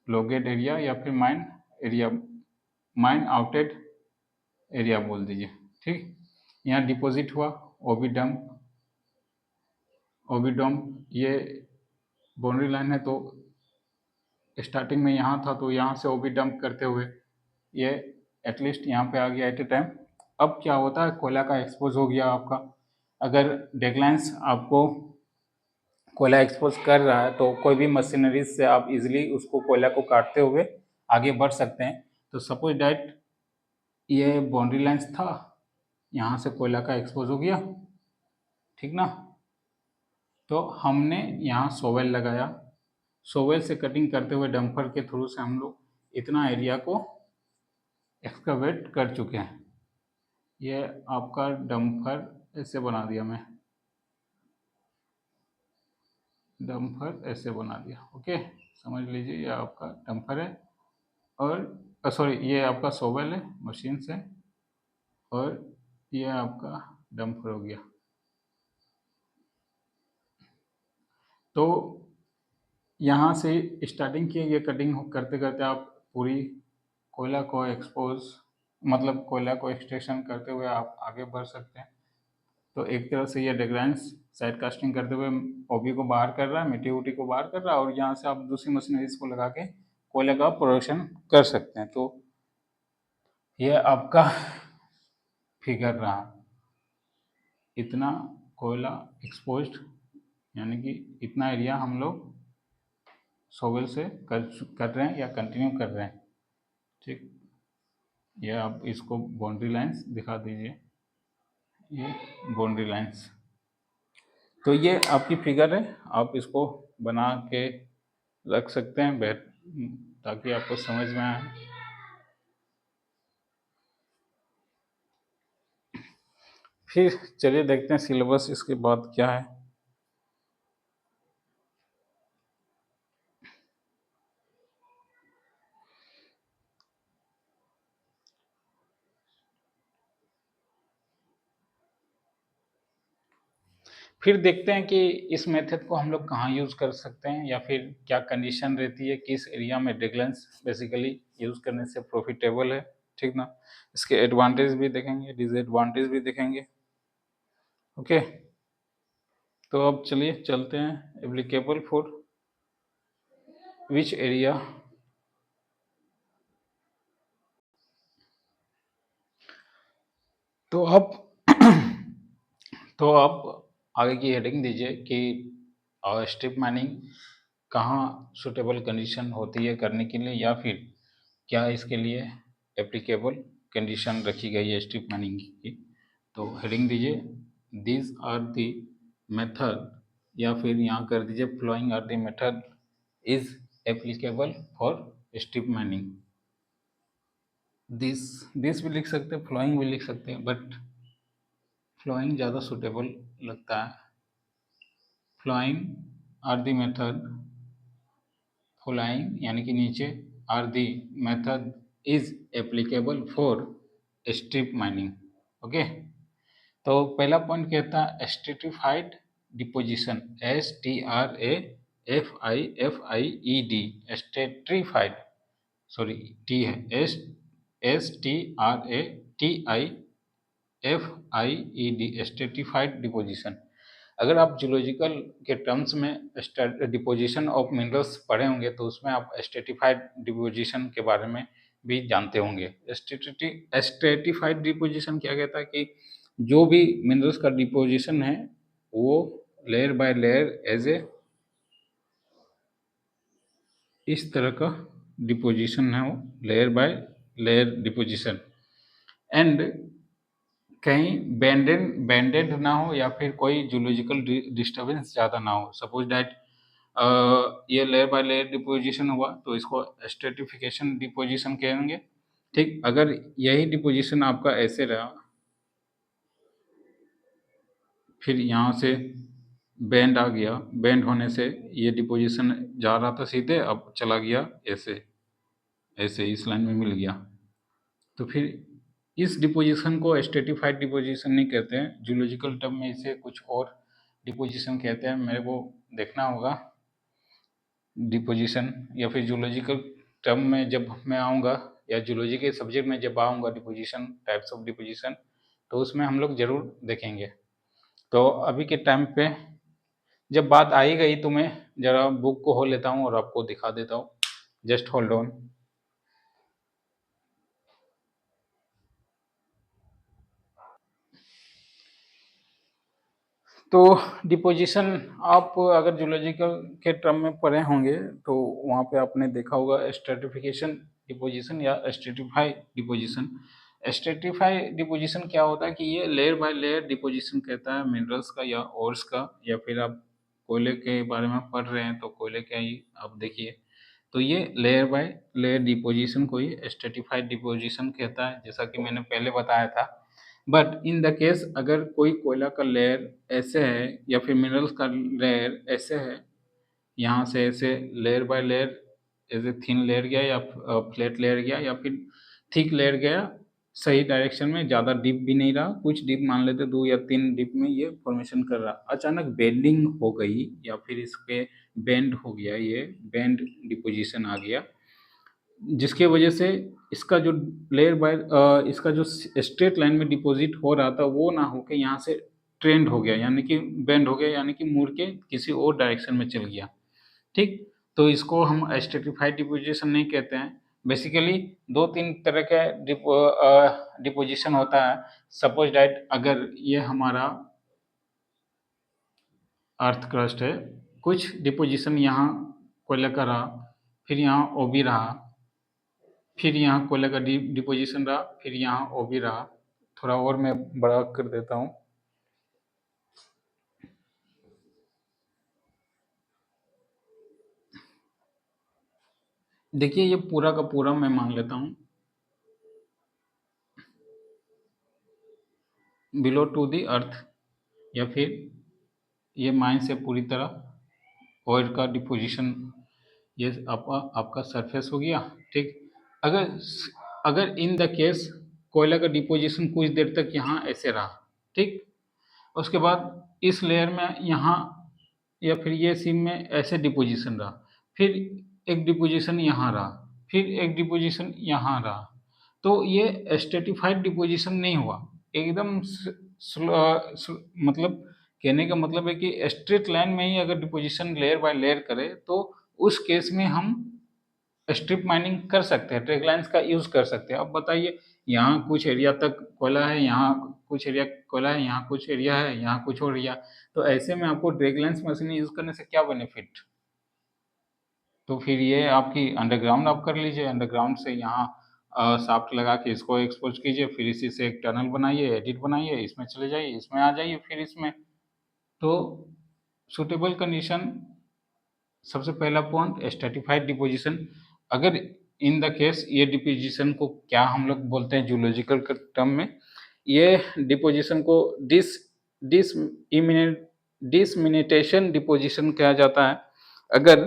लोगेट एरिया या फिर माइन एरिया, माइन आउटेड एरिया बोल दीजिए, ठीक। यहाँ डिपॉजिट हुआ ओबी डंप, ओबी डंप ये बाउंड्री लाइन है तो स्टार्टिंग में यहाँ था, तो यहाँ से ओबी डंप करते हुए ये एटलीस्ट यहाँ पे आ गया एट ए टाइम। अब क्या होता है, कोयला का एक्सपोज हो गया आपका। अगर डेडलाइंस आपको कोयला एक्सपोज कर रहा है तो कोई भी मशीनरी से आप इजीली उसको कोयला को काटते हुए आगे बढ़ सकते हैं। तो सपोज डैट ये बाउंड्री लाइन्स था, यहाँ से कोयला का एक्सपोज हो गया, ठीक ना। तो हमने यहाँ सोवेल लगाया, सोवेल से कटिंग करते हुए डंपर के थ्रू से हम लोग इतना एरिया को एक्सकवेट कर चुके हैं। ये आपका डंपर ऐसे बना दिया मैं, डंपर ऐसे बना दिया। ओके, समझ लीजिए ये आपका डंपर है और सॉरी ये आपका सोवेल है मशीन से, और ये आपका डंपर हो गया। तो यहाँ से स्टार्टिंग की ये कटिंग करते करते आप पूरी कोयला को एक्सपोज मतलब कोयला को एक्सट्रैक्शन करते हुए आप आगे बढ़ सकते हैं। तो एक तरह से ये डेग्राइंस साइड कास्टिंग करते हुए ओबी को बाहर कर रहा है, मिट्टी उटी को बाहर कर रहा है, और यहाँ से आप दूसरी मशीनरीज को लगा के कोयले का प्रोडक्शन कर सकते हैं। तो ये आपका फिगर रहा, इतना कोयला एक्सपोज्ड, यानी कि इतना एरिया हम लोग सोवेल से कर रहे हैं या कंटिन्यू कर रहे हैं। ठीक, ये आप इसको बाउंड्री लाइंस दिखा दीजिए, ये बाउंड्री लाइंस। तो ये आपकी फिगर है, आप इसको बना के रख सकते हैं ताकि आपको समझ में आए। फिर चलिए देखते हैं सिलेबस इसके बाद क्या है। फिर देखते हैं कि इस मेथड को हम लोग कहाँ यूज़ कर सकते हैं, या फिर क्या कंडीशन रहती है, किस एरिया में ड्रैगलेंस बेसिकली यूज़ करने से प्रॉफिटेबल है। ठीक ना, इसके एडवांटेज भी देखेंगे, डिसएडवांटेज भी देखेंगे। ओके, तो अब चलिए चलते हैं एप्लीकेबल फॉर विच एरिया। तो अब तो आप आगे की हेडिंग दीजिए कि स्ट्रिप माइनिंग कहाँ सुटेबल कंडीशन होती है करने के लिए, या फिर क्या इसके लिए एप्लीकेबल कंडीशन रखी गई है स्ट्रिप माइनिंग की। तो हेडिंग दीजिए दीज आर दी मेथड, या फिर यहाँ कर दीजिए following are the method is applicable for strip mining. This भी लिख सकते हैं, फ्लोइंग भी लिख सकते हैं, बट फ्लोइंग ज़्यादा सुटेबल लगता है। Following are the method, following यानी कि नीचे, are the method is applicable for strip mining. Okay, तो पहला पॉइंट कहता है stratified deposition, STRAFIFIED, stratified, sorry T है, STRATIFIED, स्ट्रेटिफाइड डिपोजिशन। अगर आप जियोलॉजिकल के टर्म्स में डिपोजिशन ऑफ मिनरल्स पढ़े होंगे तो उसमें आप स्ट्रेटिफाइड डिपोजिशन के बारे में भी जानते होंगे। स्ट्रेटिफाइड डिपोजिशन क्या कहता है कि जो भी मिनरल्स का डिपोजिशन है वो layer by layer as a इस तरह का डिपोजिशन है, वो layer by layer deposition, and कहीं बैंडेड ना हो या फिर कोई जूलॉजिकल डिस्टर्बेंस ज़्यादा ना हो। सपोज डैट ये लेयर बाय लेयर डिपोजिशन हुआ तो इसको स्ट्रेटिफिकेशन डिपोजिशन कहेंगे। ठीक, अगर यही डिपोजिशन आपका ऐसे रहा, फिर यहाँ से बैंड आ गया, बैंड होने से ये डिपोजिशन जा रहा था सीधे, अब चला गया ऐसे, ऐसे इस लाइन में मिल गया, तो फिर इस डिपोजिशन को स्ट्रेटिफाइड डिपोजिशन नहीं कहते हैं, जूलॉजिकल टर्म में इसे कुछ और डिपोजिशन कहते हैं। मेरे को देखना होगा डिपोजिशन, या फिर जूलॉजिकल टर्म में जब मैं आऊँगा या जूलॉजी के सब्जेक्ट में जब आऊँगा डिपोजिशन, टाइप्स ऑफ डिपोजिशन, तो उसमें हम लोग ज़रूर देखेंगे। तो अभी के टाइम पे जब बात आई गई तो मैं ज़रा बुक को हो लेता हूँ और आपको दिखा देता हूँ। Just hold on. तो डिपोजिशन आप अगर जूलॉजिकल के टर्म में पढ़े होंगे तो वहाँ पे आपने देखा होगा स्ट्रेटिफिकेशन डिपोजिशन या स्ट्रेटिफाई डिपोजिशन। स्ट्रेटिफाई डिपोजिशन क्या होता है कि ये लेयर बाय लेयर डिपोजिशन कहता है मिनरल्स का या ओर्स का, या फिर आप कोयले के बारे में पढ़ रहे हैं तो कोयले का ही आप देखिए। तो ये लेयर बाय लेयर डिपोजिशन को ही स्ट्रेटिफाइड डिपोजिशन कहता है, जैसा कि मैंने पहले बताया था। बट इन द केस अगर कोई कोयला का लेयर ऐसे है या फिर मिनरल्स का लेयर ऐसे है, यहाँ से ऐसे लेयर बाय लेयर ऐसे थिन लेयर गया या फ्लैट लेयर गया या फिर थिक लेयर गया सही डायरेक्शन में, ज़्यादा डीप भी नहीं रहा, कुछ डीप मान लेते 2 या 3 डीप में ये फॉर्मेशन कर रहा, अचानक बेंडिंग हो गई या फिर इस पे बेंड हो गया, ये बेंड डिपोजिशन आ गया, जिसके वजह से इसका जो लेयर बाय इसका जो स्ट्रेट लाइन में डिपॉजिट हो रहा था वो ना होके यहाँ से ट्रेंड हो गया, यानी कि बेंड हो गया, यानी कि मुड़ के किसी और डायरेक्शन में चल गया। ठीक, तो इसको हम स्ट्रेटिफाइड डिपोजिशन नहीं कहते हैं। बेसिकली 2-3 तरह का डिपोजिशन होता है। सपोज दैट अगर ये हमारा अर्थ क्रस्ट है, कुछ डिपोजिशन यहाँ कोयले का रहा, फिर यहाँ ओबी रहा, फिर यहाँ कोयले का डिपोजिशन रहा, फिर यहाँ ओबी रहा। थोड़ा और मैं बड़ा कर देता हूँ। देखिए ये पूरा का पूरा मैं मान लेता हूँ बिलो टू दी अर्थ, या फिर ये माइन से पूरी तरह ऑयल का डिपोजिशन, ये आपका सरफेस हो गया। ठीक, अगर अगर इन द केस कोयला का डिपोजिशन कुछ देर तक यहाँ ऐसे रहा, ठीक, उसके बाद इस लेयर में यहाँ या फिर ये सीम में ऐसे डिपोजिशन रहा, फिर एक डिपोजिशन यहाँ रहा, फिर एक डिपोजिशन यहाँ रहा, तो ये स्ट्रेटिफाइड डिपोजिशन नहीं हुआ, एकदम मतलब कहने का मतलब है कि स्ट्रेट लाइन में ही अगर डिपोजिशन लेयर बाय लेयर करे तो उस केस में हम स्ट्रिप माइनिंग कर सकते हैं, ड्रैग लाइन्स का यूज़ कर सकते हैं। अब बताइए, यहाँ कुछ एरिया तक कोयला है, यहाँ कुछ एरिया कोयला है, यहाँ कुछ एरिया है, यहाँ कुछ और एरिया, तो ऐसे में आपको ड्रैग लाइन्स मशीन यूज़ करने से क्या बेनिफिट? तो फिर ये आपकी अंडरग्राउंड आप कर लीजिए, अंडरग्राउंड से यहाँ शाफ्ट लगा के इसको एक्सपोज कीजिए, फिर इसी से एक टनल बनाइए, एडिट बनाइए, इसमें चले जाइए, इसमें आ जाइए, फिर इसमें तो सुटेबल कंडीशन। सबसे पहला पॉइंट स्ट्रेटिफाइड डिपोजिशन। अगर इन द केस ये डिपोजिशन को क्या हम लोग बोलते हैं जूलॉजिकल टर्म में, ये डिपोजिशन को डिसमिनेटेशन डिपोजिशन कहा जाता है। अगर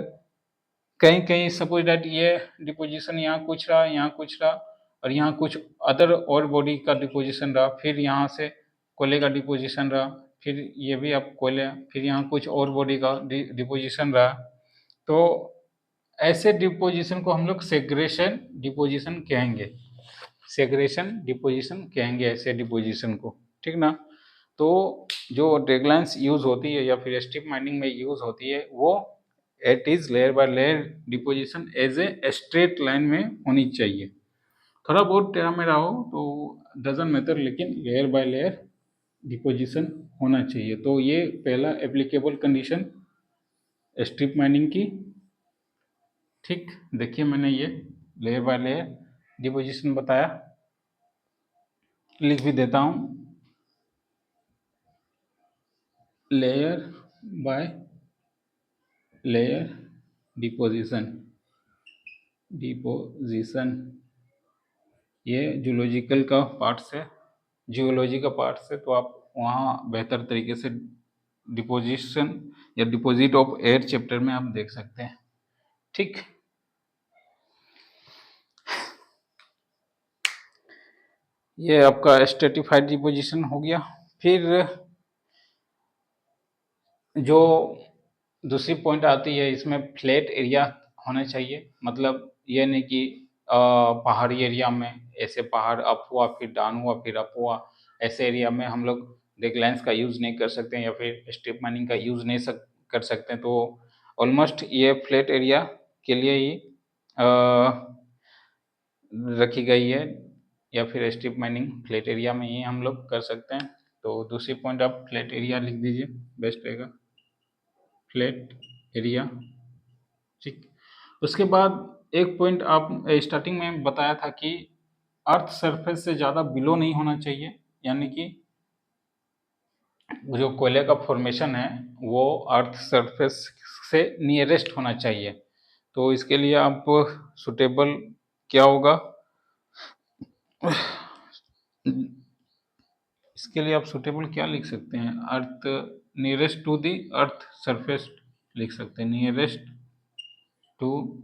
कहीं कहीं सपोज दैट ये डिपोजिशन यहाँ कुछ रहा, यहाँ कुछ रहा, और यहाँ कुछ अदर और बॉडी का डिपोजिशन रहा, फिर यहाँ से कोयले का डिपोजिशन रहा, फिर ये भी अब कोयले, फिर यहाँ कुछ और बॉडी का डिपोजिशन रहा, तो ऐसे डिपोजिशन को हम लोग सेग्रेशन डिपोजिशन कहेंगे, सेग्रेशन डिपोजिशन कहेंगे ऐसे डिपोजिशन को, ठीक ना। तो जो ड्रैग लाइन्स यूज होती है या फिर स्ट्रिप माइनिंग में यूज होती है वो it is layer by layer deposition as a straight line में होनी चाहिए। थोड़ा बहुत टेढ़ा मेढ़ा हो तो डजन मैटर, लेकिन लेयर बाय लेयर डिपोजिशन होना चाहिए। तो ये पहला एप्लीकेबल कंडीशन स्ट्रिप माइनिंग की। ठीक, देखिए मैंने ये लेयर बाय लेयर डिपोजिशन बताया, लिख भी देता हूँ, लेयर बाय लेयर डिपोजिशन ये जूलॉजिकल का पार्ट है, जियोलॉजी का पार्ट है, तो आप वहाँ बेहतर तरीके से डिपोजिशन या डिपॉजिट ऑफ एयर चैप्टर में आप देख सकते हैं। ठीक, ये आपका स्ट्रेटिफाइड डिपोजिशन हो गया। फिर जो दूसरी पॉइंट आती है इसमें फ्लैट एरिया होना चाहिए, मतलब ये नहीं कि पहाड़ी एरिया में ऐसे पहाड़ अप हुआ फिर डाउन हुआ फिर अप हुआ, ऐसे एरिया में हम लोग ड्रैग लाइन्स का यूज़ नहीं कर सकते या फिर स्ट्रिप माइनिंग का यूज़ नहीं कर सकते। तो ऑलमोस्ट ये फ्लैट एरिया के लिए ही रखी गई है, या फिर स्ट्रिप माइनिंग फ्लैट एरिया में ही हम लोग कर सकते हैं। तो दूसरी पॉइंट आप फ्लैट एरिया लिख दीजिए, बेस्ट रहेगा, फ्लैट एरिया। ठीक, उसके बाद एक पॉइंट आप स्टार्टिंग में बताया था कि अर्थ सरफेस से ज़्यादा बिलो नहीं होना चाहिए, यानी कि जो कोयले का फॉर्मेशन है वो अर्थ सरफेस से नियरेस्ट होना चाहिए। तो इसके लिए आप सुटेबल क्या होगा, इसके लिए आप सुटेबल क्या लिख सकते हैं, earth nearest to the earth surface लिख सकते हैं, nearest to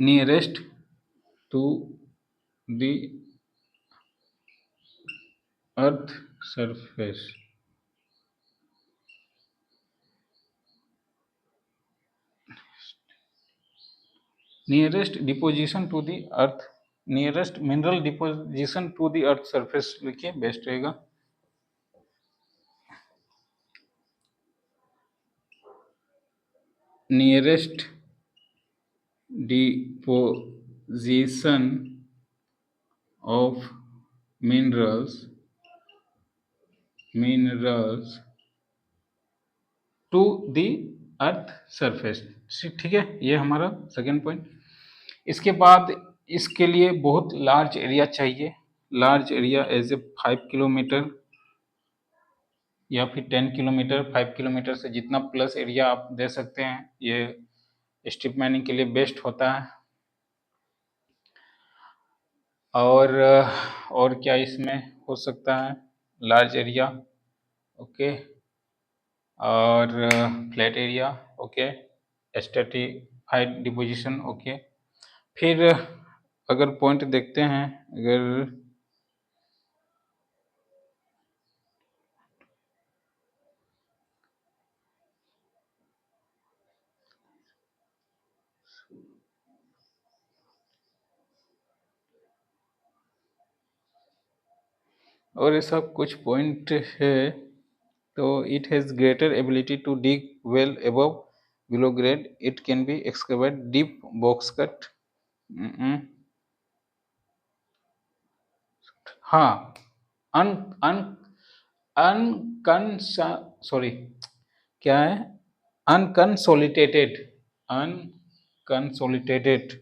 nearest to the earth surface. Nearest deposition to the earth, nearest mineral deposition to the earth surface लिखिए, बेस्ट रहेगा। Nearest deposition of minerals to the earth surface. ठीक है, ये हमारा second point. इसके बाद इसके लिए बहुत लार्ज एरिया चाहिए, large area as a 5 kilometre या फिर 10 किलोमीटर, 5 किलोमीटर से जितना प्लस एरिया आप दे सकते हैं, ये स्ट्रिप माइनिंग के लिए बेस्ट होता है। और क्या इसमें हो सकता है, लार्ज एरिया, ओके, और flat area, okay, stratified deposition, okay. फिर अगर पॉइंट देखते हैं, अगर और ऐसा कुछ पॉइंट है, तो it has greater ability to dig well above below grade, it can be excavate deep box cut. हाँ, अन अन अनकंसा सॉरी क्या है, अनकंसोलिडेटेड, अनकंसोलिडेटेड,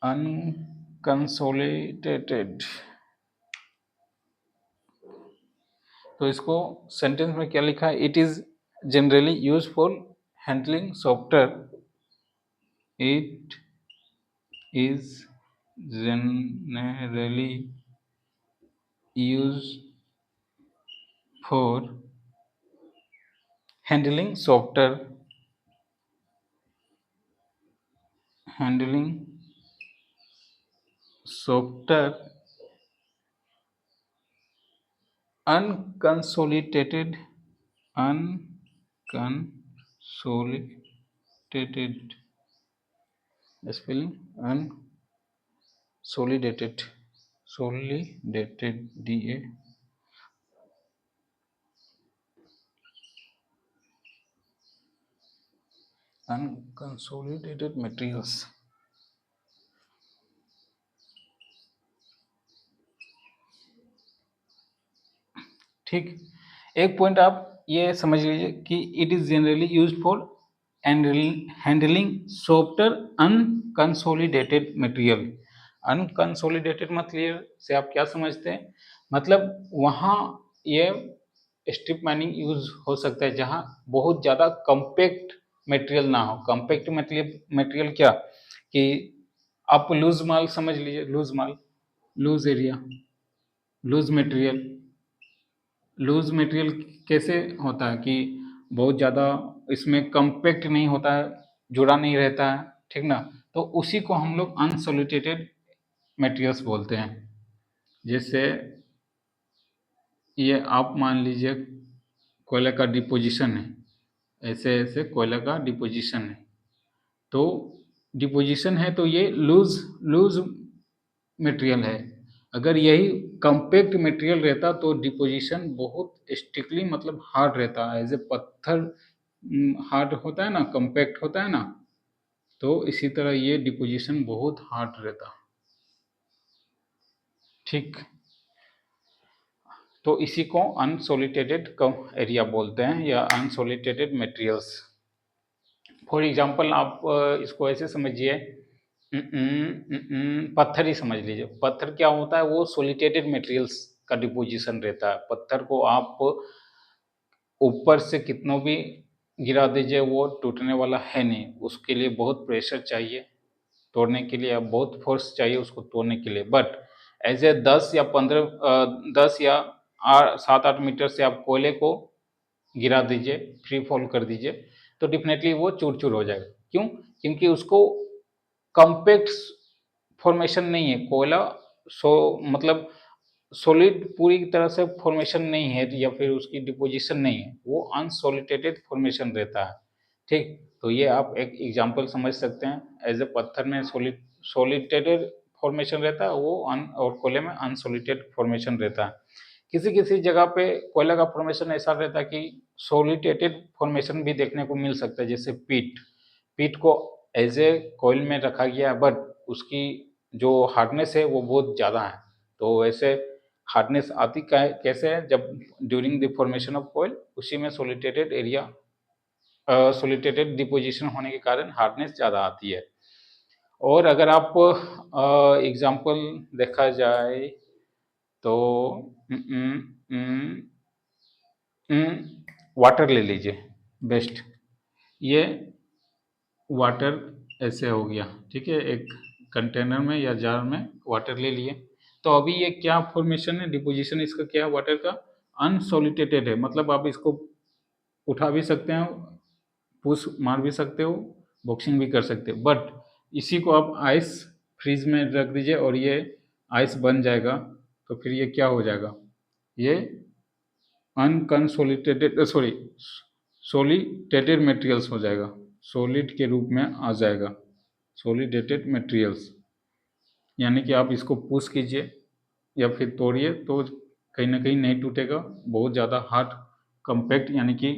अनकंसोलिडेटेड। तो इसको सेंटेंस में क्या लिखा है, it is generally use for handling software, it is generally use for handling software, handling software unconsolidated, unconsolidated spelling, unsolidated, solidated, da, unconsolidated materials। ठीक, एक पॉइंट आप ये समझ लीजिए कि it is generally use for handling software unconsolidated material. Unconsolidated material से आप क्या समझते हैं, मतलब वहाँ ये स्ट्रिप माइनिंग यूज हो सकता है जहाँ बहुत ज़्यादा कम्पैक्ट मटेरियल ना हो। कम्पैक्ट मटेरियल क्या, कि आप लूज माल समझ लीजिए, लूज माल, loose area, loose material. Loose material कैसे होता है कि बहुत ज़्यादा इसमें कम्पैक्ट नहीं होता है, जुड़ा नहीं रहता है, ठीक ना, तो उसी को हम लोग अनसोलिडेटेड मटेरियल्स बोलते हैं। जैसे ये आप मान लीजिए कोयले का डिपोजिशन है, ऐसे ऐसे कोयले का डिपोजिशन है, तो डिपोजिशन है तो ये लूज लूज मटेरियल है। अगर यही कम्पैक्ट मटेरियल रहता तो डिपोजिशन बहुत स्ट्रिक्टली, मतलब हार्ड रहता है, एज ए पत्थर हार्ड होता है ना, कम्पैक्ट होता है ना, तो इसी तरह ये डिपोजिशन बहुत हार्ड रहता। ठीक, तो इसी को अनसोलिटेटेड एरिया बोलते हैं या अनसोलिटेटेड मटेरियल्स। फॉर एग्जांपल आप इसको ऐसे समझिए, पत्थर ही समझ लीजिए। पत्थर क्या होता है, वो सोलिटेटेड मटेरियल्स का डिपोजिशन रहता है। पत्थर को आप ऊपर से कितनों भी गिरा दीजिए वो टूटने वाला है नहीं, उसके लिए बहुत प्रेशर चाहिए तोड़ने के लिए, बहुत फोर्स चाहिए उसको तोड़ने के लिए। बट एज ए 10 या 10 या 7-8 मीटर से आप कोयले को गिरा दीजिए, फ्री फॉल कर दीजिए, तो डेफिनेटली वो चूर चूर हो जाएगा। क्यों? क्योंकि उसको कॉम्पैक्ट फॉर्मेशन नहीं है कोयला, मतलब सॉलिड पूरी तरह से फॉर्मेशन नहीं है या फिर उसकी डिपोजिशन नहीं है, वो अनसोलिटेटेड फॉर्मेशन रहता है। ठीक, तो ये आप एक एग्जांपल समझ सकते हैं। एज ए पत्थर में सोलिटेटेड फॉर्मेशन रहता है वो और कोयले में अनसोलिटेटेड फॉर्मेशन रहता है। किसी किसी जगह पे कोयला का फॉर्मेशन ऐसा रहता है कि सोलिटेटेड फॉर्मेशन भी देखने को मिल सकता है, जैसे पीट। पीट को एज ए कोयल में रखा गया है, बट उसकी जो हार्डनेस है वो बहुत ज़्यादा है। तो वैसे हार्डनेस आती कैसे है, जब during the formation of coil उसी में सोलिटेटेड एरिया सोलिटेटेड डिपोजिशन होने के कारण हार्डनेस ज़्यादा आती है। और अगर आप एग्जांपल देखा जाए तो वाटर ले लीजिए, बेस्ट। ये वाटर ऐसे हो गया, ठीक है, एक कंटेनर में या जार में वाटर ले लिए। तो अभी ये क्या फॉर्मेशन है, डिपोजिशन इसका क्या है, वाटर का अनसोलिटेटेड है। मतलब आप इसको उठा भी सकते हैं, पुश मार भी सकते हो, बॉक्सिंग भी कर सकते हो। बट इसी को आप आइस फ्रीज में रख दीजिए और ये आइस बन जाएगा, तो फिर ये क्या हो जाएगा, ये अनकंसोलिटेटेड सॉरी सोलिटेटेड मटेरियल्स हो जाएगा, सॉलिड के रूप में आ जाएगा, सोलिडेटेड मटेरियल्स। यानी कि आप इसको पुश कीजिए या फिर तोड़िए तो कहीं ना कहीं नहीं टूटेगा, बहुत ज़्यादा हार्ड कंपैक्ट यानी कि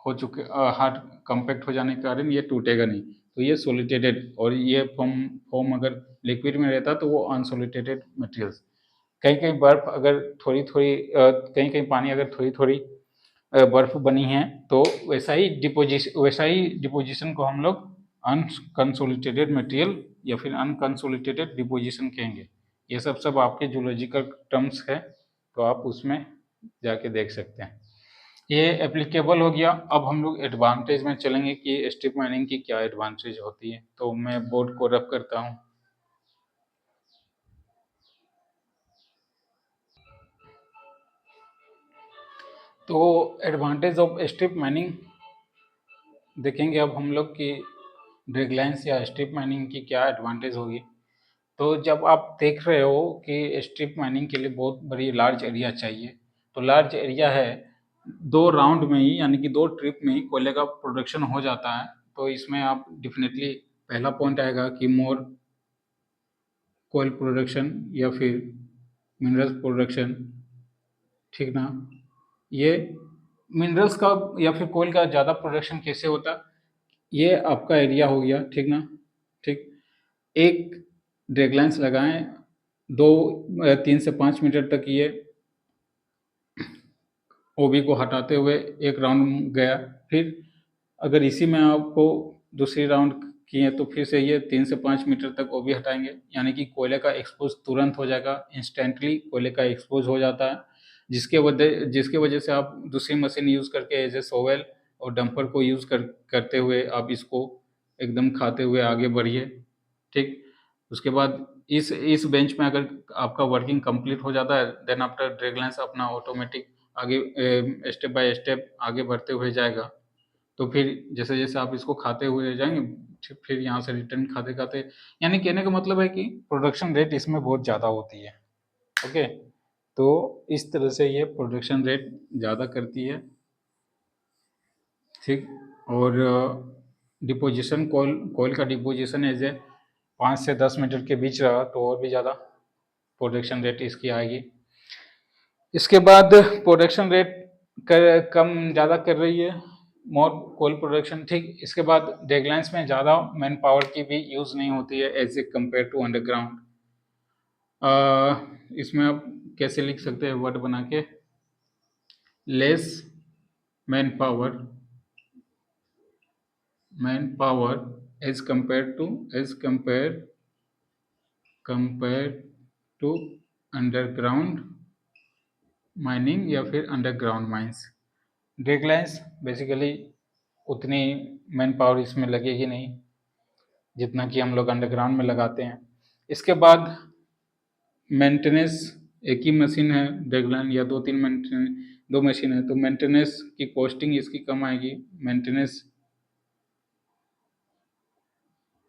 हो चुके हार्ड कंपैक्ट हो जाने के कारण ये टूटेगा नहीं। तो ये सोलिटेटेड, और ये फॉर्म अगर लिक्विड में रहता तो वो अनसोलिटेटेड मटेरियल्स। कहीं कहीं बर्फ अगर थोड़ी थोड़ी कहीं कहीं पानी अगर थोड़ी थोड़ी बर्फ बनी है तो वैसा ही डिपोजिशन को हम लोग अनकंसोलिटेटेड मटेरियल या फिर अनकंसोलिटेटेड डिपोजिशन कहेंगे। ये सब आपके जूलॉजिकल टर्म्स है, तो आप उसमें जाके देख सकते हैं। ये एप्लीकेबल हो गया। अब हम लोग एडवांटेज में चलेंगे कि स्ट्रिप माइनिंग की क्या एडवांटेज होती है। तो मैं बोर्ड को रब करता हूँ। तो एडवांटेज ऑफ स्ट्रिप माइनिंग देखेंगे अब हम लोग कि ड्रैगलाइंस या स्ट्रिप माइनिंग की क्या एडवांटेज होगी। तो जब आप देख रहे हो कि स्ट्रिप माइनिंग के लिए बहुत बड़ी लार्ज एरिया चाहिए, तो लार्ज एरिया है, 2 राउंड में ही यानी कि 2 ट्रिप में ही कोयले का प्रोडक्शन हो जाता है। तो इसमें आप डेफिनेटली पहला पॉइंट आएगा कि मोर कोयल प्रोडक्शन या फिर मिनरल्स प्रोडक्शन, ठीक ना। ये मिनरल्स का या फिर कोयल का ज़्यादा प्रोडक्शन कैसे होता, ये आपका एरिया हो गया, ठीक ना। ठीक, एक ड्रैगलाइंस लगाएं, 3 से 5 मीटर तक ये ओबी को हटाते हुए एक राउंड गया। फिर अगर इसी में आपको दूसरी राउंड किए तो फिर से ये 3 से 5 मीटर तक ओबी हटाएंगे, यानी कि कोयले का एक्सपोज तुरंत हो जाएगा, इंस्टेंटली कोयले का एक्सपोज हो जाता है, जिसके वजह से आप दूसरी मशीन यूज़ करके एज ए सोवेल और डंपर को यूज़ करते हुए आप इसको एकदम खाते हुए आगे बढ़िए। ठीक, उसके बाद इस बेंच में अगर आपका वर्किंग कंप्लीट हो जाता है, देन आफ्टर ड्रैगलाइंस अपना ऑटोमेटिक आगे स्टेप बाय स्टेप आगे बढ़ते हुए जाएगा। तो फिर जैसे जैसे आप इसको खाते हुए जाएंगे, फिर यहाँ से रिटर्न खाते खाते, यानी कहने का मतलब है कि प्रोडक्शन रेट इसमें बहुत ज़्यादा होती है। ओके, तो इस तरह से ये प्रोडक्शन रेट ज़्यादा करती है। ठीक, और डिपोजिशन कोयल का डिपोजिशन एज ए 5 से 10 मीटर के बीच रहा तो और भी ज़्यादा प्रोडक्शन रेट इसकी आएगी। इसके बाद प्रोडक्शन रेट कम ज़्यादा कर रही है, मोर कोल प्रोडक्शन। ठीक, इसके बाद ड्रैगलाइंस में ज़्यादा मैन पावर की भी यूज़ नहीं होती है as a compare to underground. इसमें आप कैसे लिख सकते हैं वर्ड बना के, less man power as compare to underground mining या फिर underground mines. Drag lines basically उतनी मैन पावर इसमें लगेगी नहीं जितना कि हम लोग अंडरग्राउंड में लगाते हैं। इसके बाद मेंटेनेंस, एक ही मशीन है ड्रैग लाइन या दो मशीन है तो मेंटेनेंस की कॉस्टिंग इसकी कम आएगी। Maintenance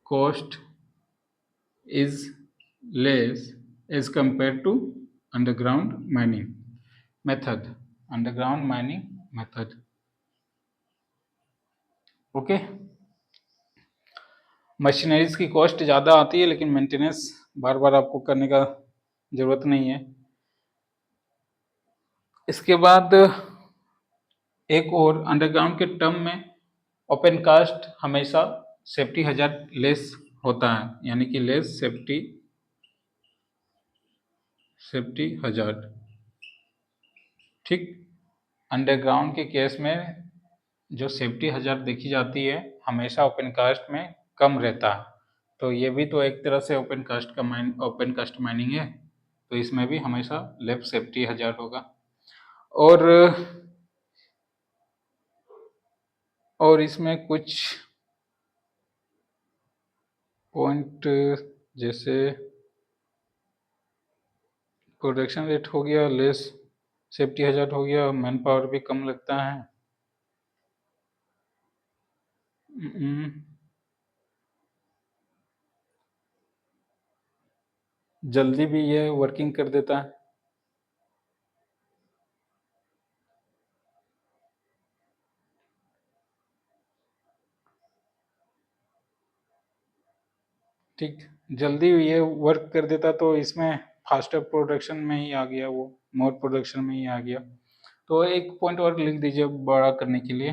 cost is less as compare to underground mining method. Okay, machineries की कॉस्ट ज़्यादा आती है लेकिन मेंटेनेंस बार बार आपको करने का ज़रूरत नहीं है। इसके बाद एक और अंडरग्राउंड के टर्म में ओपन कास्ट हमेशा सेफ्टी हजार्ड लेस होता है, यानी कि लेस सेफ्टी हजार्ड। ठीक, अंडरग्राउंड के केस में जो सेफ्टी हजार्ड देखी जाती है हमेशा ओपन कास्ट में कम रहता है। तो ये भी तो एक तरह से ओपन कास्ट माइनिंग है, तो इसमें भी हमेशा लेस सेफ्टी हजार्ड होगा। और इसमें कुछ पॉइंट जैसे प्रोडक्शन रेट हो गया, लेस सेफ्टी हजार्ड हो गया, मैन पावर भी कम लगता है। जल्दी भी ये वर्किंग कर देता है। ठीक, जल्दी ये वर्क कर देता तो इसमें फास्टर प्रोडक्शन में ही आ गया, वो मोर प्रोडक्शन में ही आ गया। तो एक पॉइंट और लिख दीजिए बड़ा करने के लिए,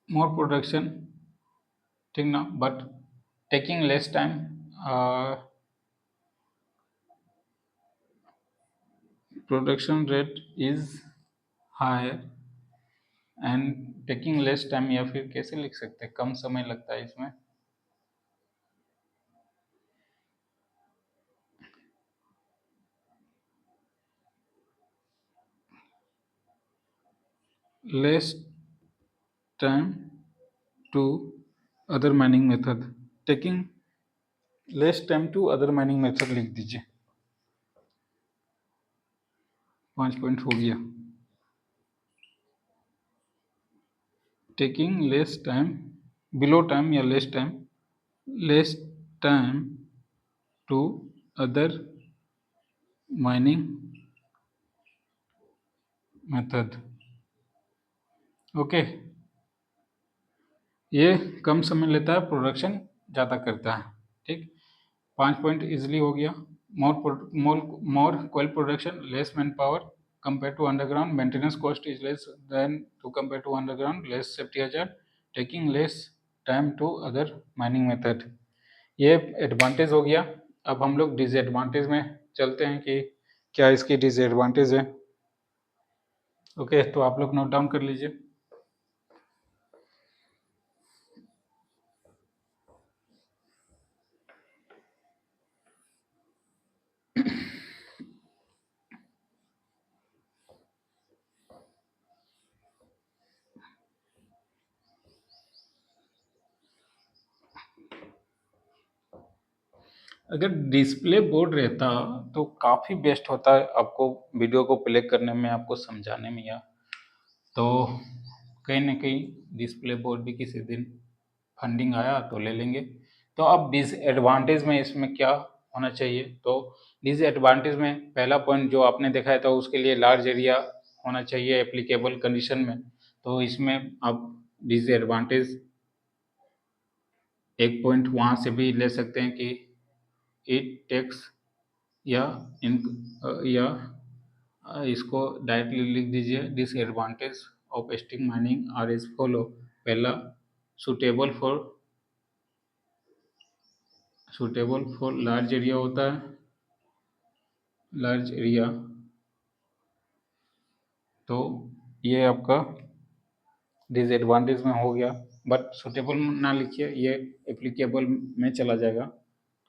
मोर प्रोडक्शन, ठीक ना, but taking less time, production rate is higher and taking less time, या फिर कैसे लिख सकते हैं, कम समय लगता है इसमें। Less time to other mining method, taking less time to other mining method लिख दीजिए। 5 पॉइंट हो गया। Taking less time, below time या less time to other mining method. Okay, ये कम समय लेता है, प्रोडक्शन ज़्यादा करता है। ठीक, 5 पॉइंट इजिली हो गया। More coal production, less man power compare to underground, maintenance cost is less than to compare to underground, less safety hazard, taking less time to other mining method. ये advantage हो गया। अब हम लोग disadvantage में चलते हैं कि क्या इसकी डिसएडवांटेज है। ओके, तो आप लोग नोट डाउन कर लीजिए। अगर डिस्प्ले बोर्ड रहता तो काफ़ी बेस्ट होता है, आपको वीडियो को प्ले करने में, आपको समझाने में, या तो कहीं ना कहीं डिस्प्ले बोर्ड भी किसी दिन फंडिंग आया तो ले लेंगे। तो अब डिसएडवांटेज में इसमें क्या होना चाहिए, तो डिसएडवांटेज में पहला पॉइंट जो आपने देखा है, तो उसके लिए लार्ज एरिया होना चाहिए एप्लीकेबल कंडीशन में। तो इसमें आप डिसएडवांटेज एक पॉइंट वहाँ से भी ले सकते हैं कि इट टेक्स, या इन या इसको डायरेक्टली लिख दीजिए, disadvantage of strip mining are as follow. पहला, suitable for suitable for large area होता है, लार्ज एरिया। तो ये आपका डिसएडवांटेज में हो गया, बट सुटेबल ना लिखिए, ये एप्लीकेबल में चला जाएगा।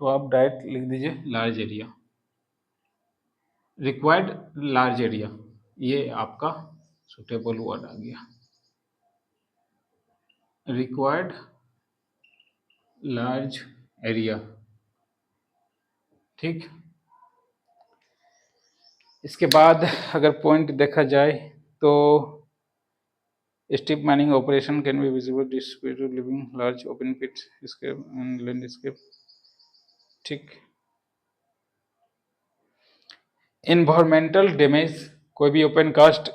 तो आप डायरेक्ट लिख दीजिए large area. Required large area, ये आपका सुटेबल वर्ड आ गया, रिक्वायर्ड लार्ज एरिया। ठीक, इसके बाद अगर पॉइंट देखा जाए तो strip mining operation can be visible distributed living large open pit scape and landscape. ठीक, इन्वायरमेंटल डैमेज, कोई भी ओपन कास्ट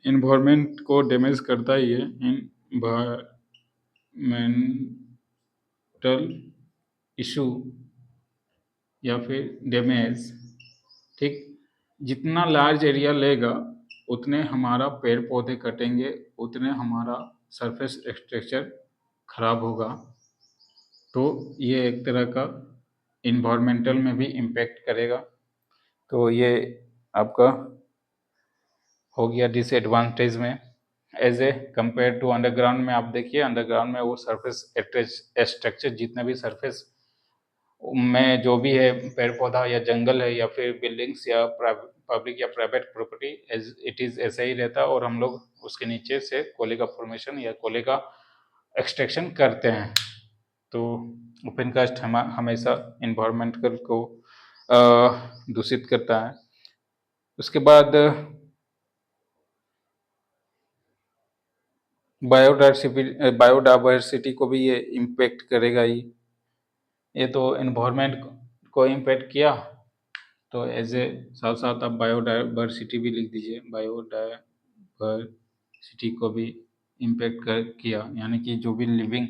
इन्वायरमेंट को डैमेज करता ही है। इन्वायरमेंटल इशू या फिर डैमेज। ठीक, जितना लार्ज एरिया लेगा उतने हमारा पेड़ पौधे कटेंगे, उतने हमारा सरफेस स्ट्रक्चर खराब होगा। तो ये एक तरह का इन्वायरमेंटल में भी इम्पेक्ट करेगा। तो ये आपका हो गया डिसएडवांटेज में। As a compare to underground में आप देखिए, अंडरग्राउंड में वो सरफेस स्ट्रक्चर जितने भी सरफेस में जो भी है, पेड़ पौधा या जंगल है या फिर बिल्डिंग्स या पब्लिक या प्राइवेट प्रॉपर्टी, इट इज ऐसा ही रहता है। और हम लोग उसके नीचे से कोयले का फॉर्मेशन या कोयले का एक्सट्रैक्शन करते हैं। तो ओपन कास्ट हमेशा इन्वायरमेंटल को दूषित करता है। उसके बाद बायोडाइवर्सिटी को भी ये इम्पेक्ट करेगा ही। ये तो इन्वायरमेंट को इम्पेक्ट किया, तो एज ए साथ साथ आप बायोडाइवर्सिटी भी लिख दीजिए, बायोडाइवर्सिटी को भी इम्पेक्ट किया, यानी कि जो भी लिविंग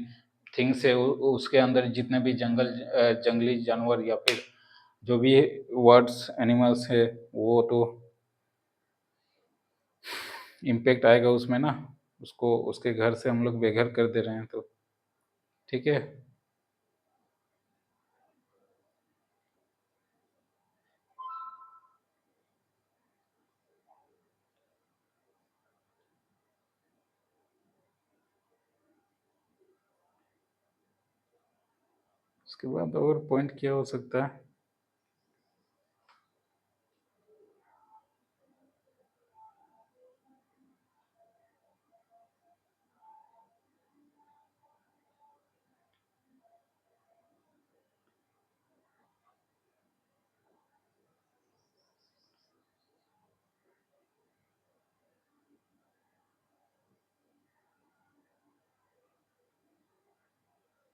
थिंग्स है उसके अंदर जितने भी जंगली जानवर या फिर जो भी वर्ड्स एनिमल्स है वो तो इम्पेक्ट आएगा उसमें ना, उसको उसके घर से हम लोग बेघर कर दे रहे हैं। तो ठीक है, उसके बाद और पॉइंट क्या हो सकता है।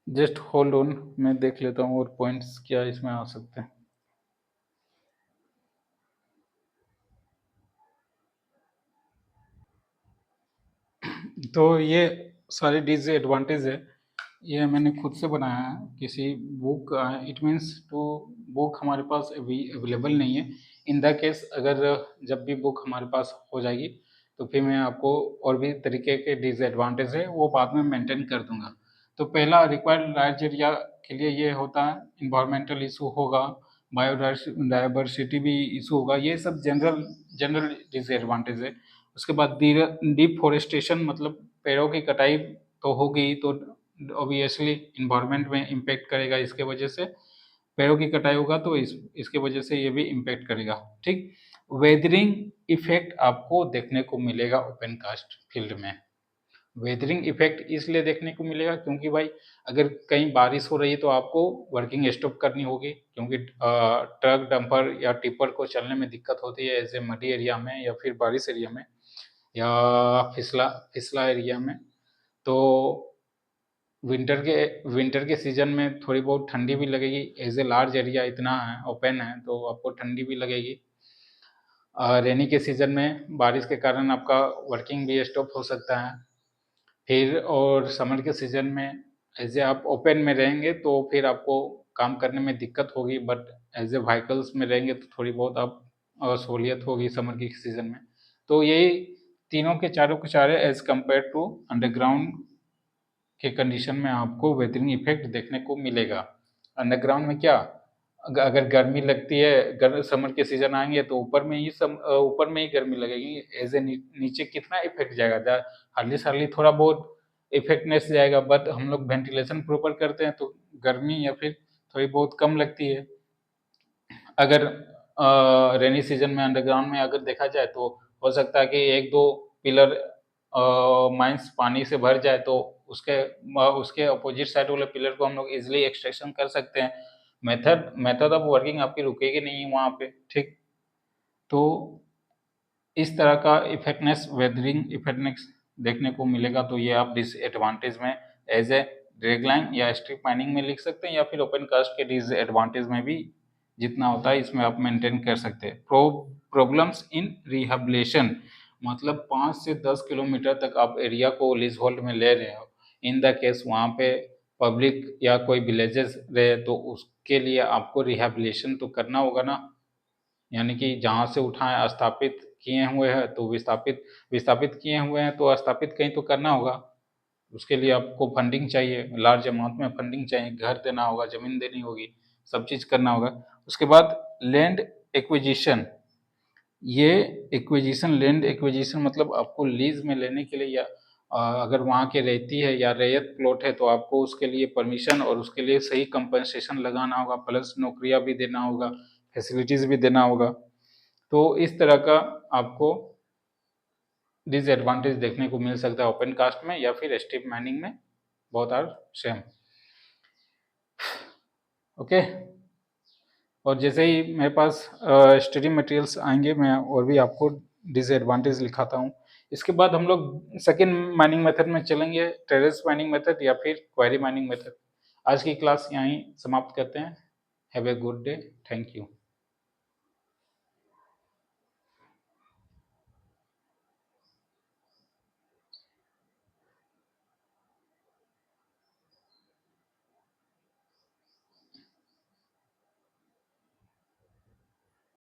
जस्ट होल्ड ऑन, मैं देख लेता हूँ और पॉइंट्स क्या इसमें आ सकते हैं। तो ये सारे डिसएडवांटेज है, ये मैंने खुद से बनाया है, किसी book, it means to book हमारे पास अवेलेबल नहीं है। इन द केस अगर जब भी बुक हमारे पास हो जाएगी तो फिर मैं आपको और भी तरीके के डिसएडवांटेज है वो बाद में मेंटेन कर दूंगा। तो पहला रिक्वायर्ड लार्ज एरिया के लिए ये होता है, इन्वायरमेंटल इशू होगा, बायोडाइवर्सिटी भी इशू होगा, ये सब जनरल जनरल डिसएडवांटेज है। उसके बाद डिफॉरेस्टेशन, मतलब पेड़ों की कटाई तो होगी, तो ऑब्वियसली इन्वायरमेंट में इम्पेक्ट करेगा। इसके वजह से पेड़ों की कटाई होगा तो इसके वजह से ये भी इम्पेक्ट करेगा। ठीक, वेदरिंग इफेक्ट आपको देखने को मिलेगा ओपन कास्ट फील्ड में। वेदरिंग इफेक्ट इसलिए देखने को मिलेगा क्योंकि भाई अगर कहीं बारिश हो रही है तो आपको वर्किंग स्टॉप करनी होगी, क्योंकि ट्रक डंपर या टिपर को चलने में दिक्कत होती है ऐसे मडी एरिया में या फिर बारिश एरिया में या फिसला फिसला एरिया में। तो विंटर के सीजन में थोड़ी बहुत ठंडी भी लगेगी, एज ए लार्ज एरिया इतना है ओपन है तो आपको ठंडी भी लगेगी। रेनी के सीजन में बारिश के कारण आपका वर्किंग भी स्टॉप हो सकता है। फिर और समर के सीजन में एज ए आप ओपन में रहेंगे तो फिर आपको काम करने में दिक्कत होगी, बट एज ए व्हीकल्स में रहेंगे तो थोड़ी बहुत आप सहूलियत होगी समर के सीजन में। तो यही तीनों के चारों एज कंपेयर टू अंडरग्राउंड के कंडीशन में आपको वेदरिंग इफेक्ट देखने को मिलेगा। अंडरग्राउंड में क्या, अगर गर्मी लगती है, समर के सीजन आएंगे तो ऊपर में ही गर्मी लगेगी, एज ए नीचे कितना इफेक्ट जाएगा, हार्डली सार्डली थोड़ा बहुत इफेक्टनेस जाएगा, बट हम लोग वेंटिलेशन प्रॉपर करते हैं तो गर्मी या फिर थोड़ी बहुत कम लगती है। अगर रेनी सीजन में अंडरग्राउंड में अगर देखा जाए तो हो सकता है कि एक दो पिलर माइंस पानी से भर जाए, तो उसके अपोजिट साइड वाले पिलर को हम लोग इजिली एक्सट्रैक्शन कर सकते हैं। मेथड ऑफ वर्किंग आपकी रुकेगी नहीं वहाँ पे, ठीक। तो इस तरह का इफेक्टनेस, वेदरिंग इफेक्टनेस देखने को मिलेगा। तो ये आप डिसएडवांटेज में एज ए ड्रैगलाइन या स्ट्रिप माइनिंग में लिख सकते हैं, या फिर ओपन कास्ट के डिसएडवांटेज में भी जितना होता है इसमें आप मेंटेन कर सकते हैं। प्रॉब्लम्स इन रिहेबिलिटेशन, मतलब 5 से 10 किलोमीटर तक आप एरिया को लीज होल्ड में ले रहे हो, इन द केस वहाँ पे पब्लिक या कोई विलेजेस रहे, तो उसके लिए आपको रिहेबिलिटेशन तो करना होगा ना, यानी कि जहाँ से उठाए स्थापित किए हुए हैं तो विस्थापित किए हुए हैं तो स्थापित कहीं तो करना होगा। उसके लिए आपको फंडिंग चाहिए, लार्ज अमाउंट में फंडिंग चाहिए, घर देना होगा, जमीन देनी होगी, सब चीज़ करना होगा। उसके बाद लैंड एक्विजिशन, ये लैंड एक्विजिशन मतलब आपको लीज में लेने के लिए, या अगर वहाँ के रहती है या रैयत प्लॉट है तो आपको उसके लिए परमिशन और उसके लिए सही कंपनसेशन लगाना होगा, प्लस नौकरियाँ भी देना होगा, फैसिलिटीज़ भी देना होगा। तो इस तरह का आपको डिसएडवांटेज देखने को मिल सकता है ओपन कास्ट में या फिर स्ट्रिप माइनिंग में, बोथ आर सेम। ओके, और जैसे ही मेरे पास स्टडी मटेरियल्स आएंगे मैं और भी आपको डिसएडवांटेज लिखाता हूँ। इसके बाद हम लोग सेकेंड माइनिंग मेथड में चलेंगे, टेरेस माइनिंग मेथड या फिर क्वेरी माइनिंग मेथड। आज की क्लास यहीं समाप्त करते हैं। Have a good day, thank you.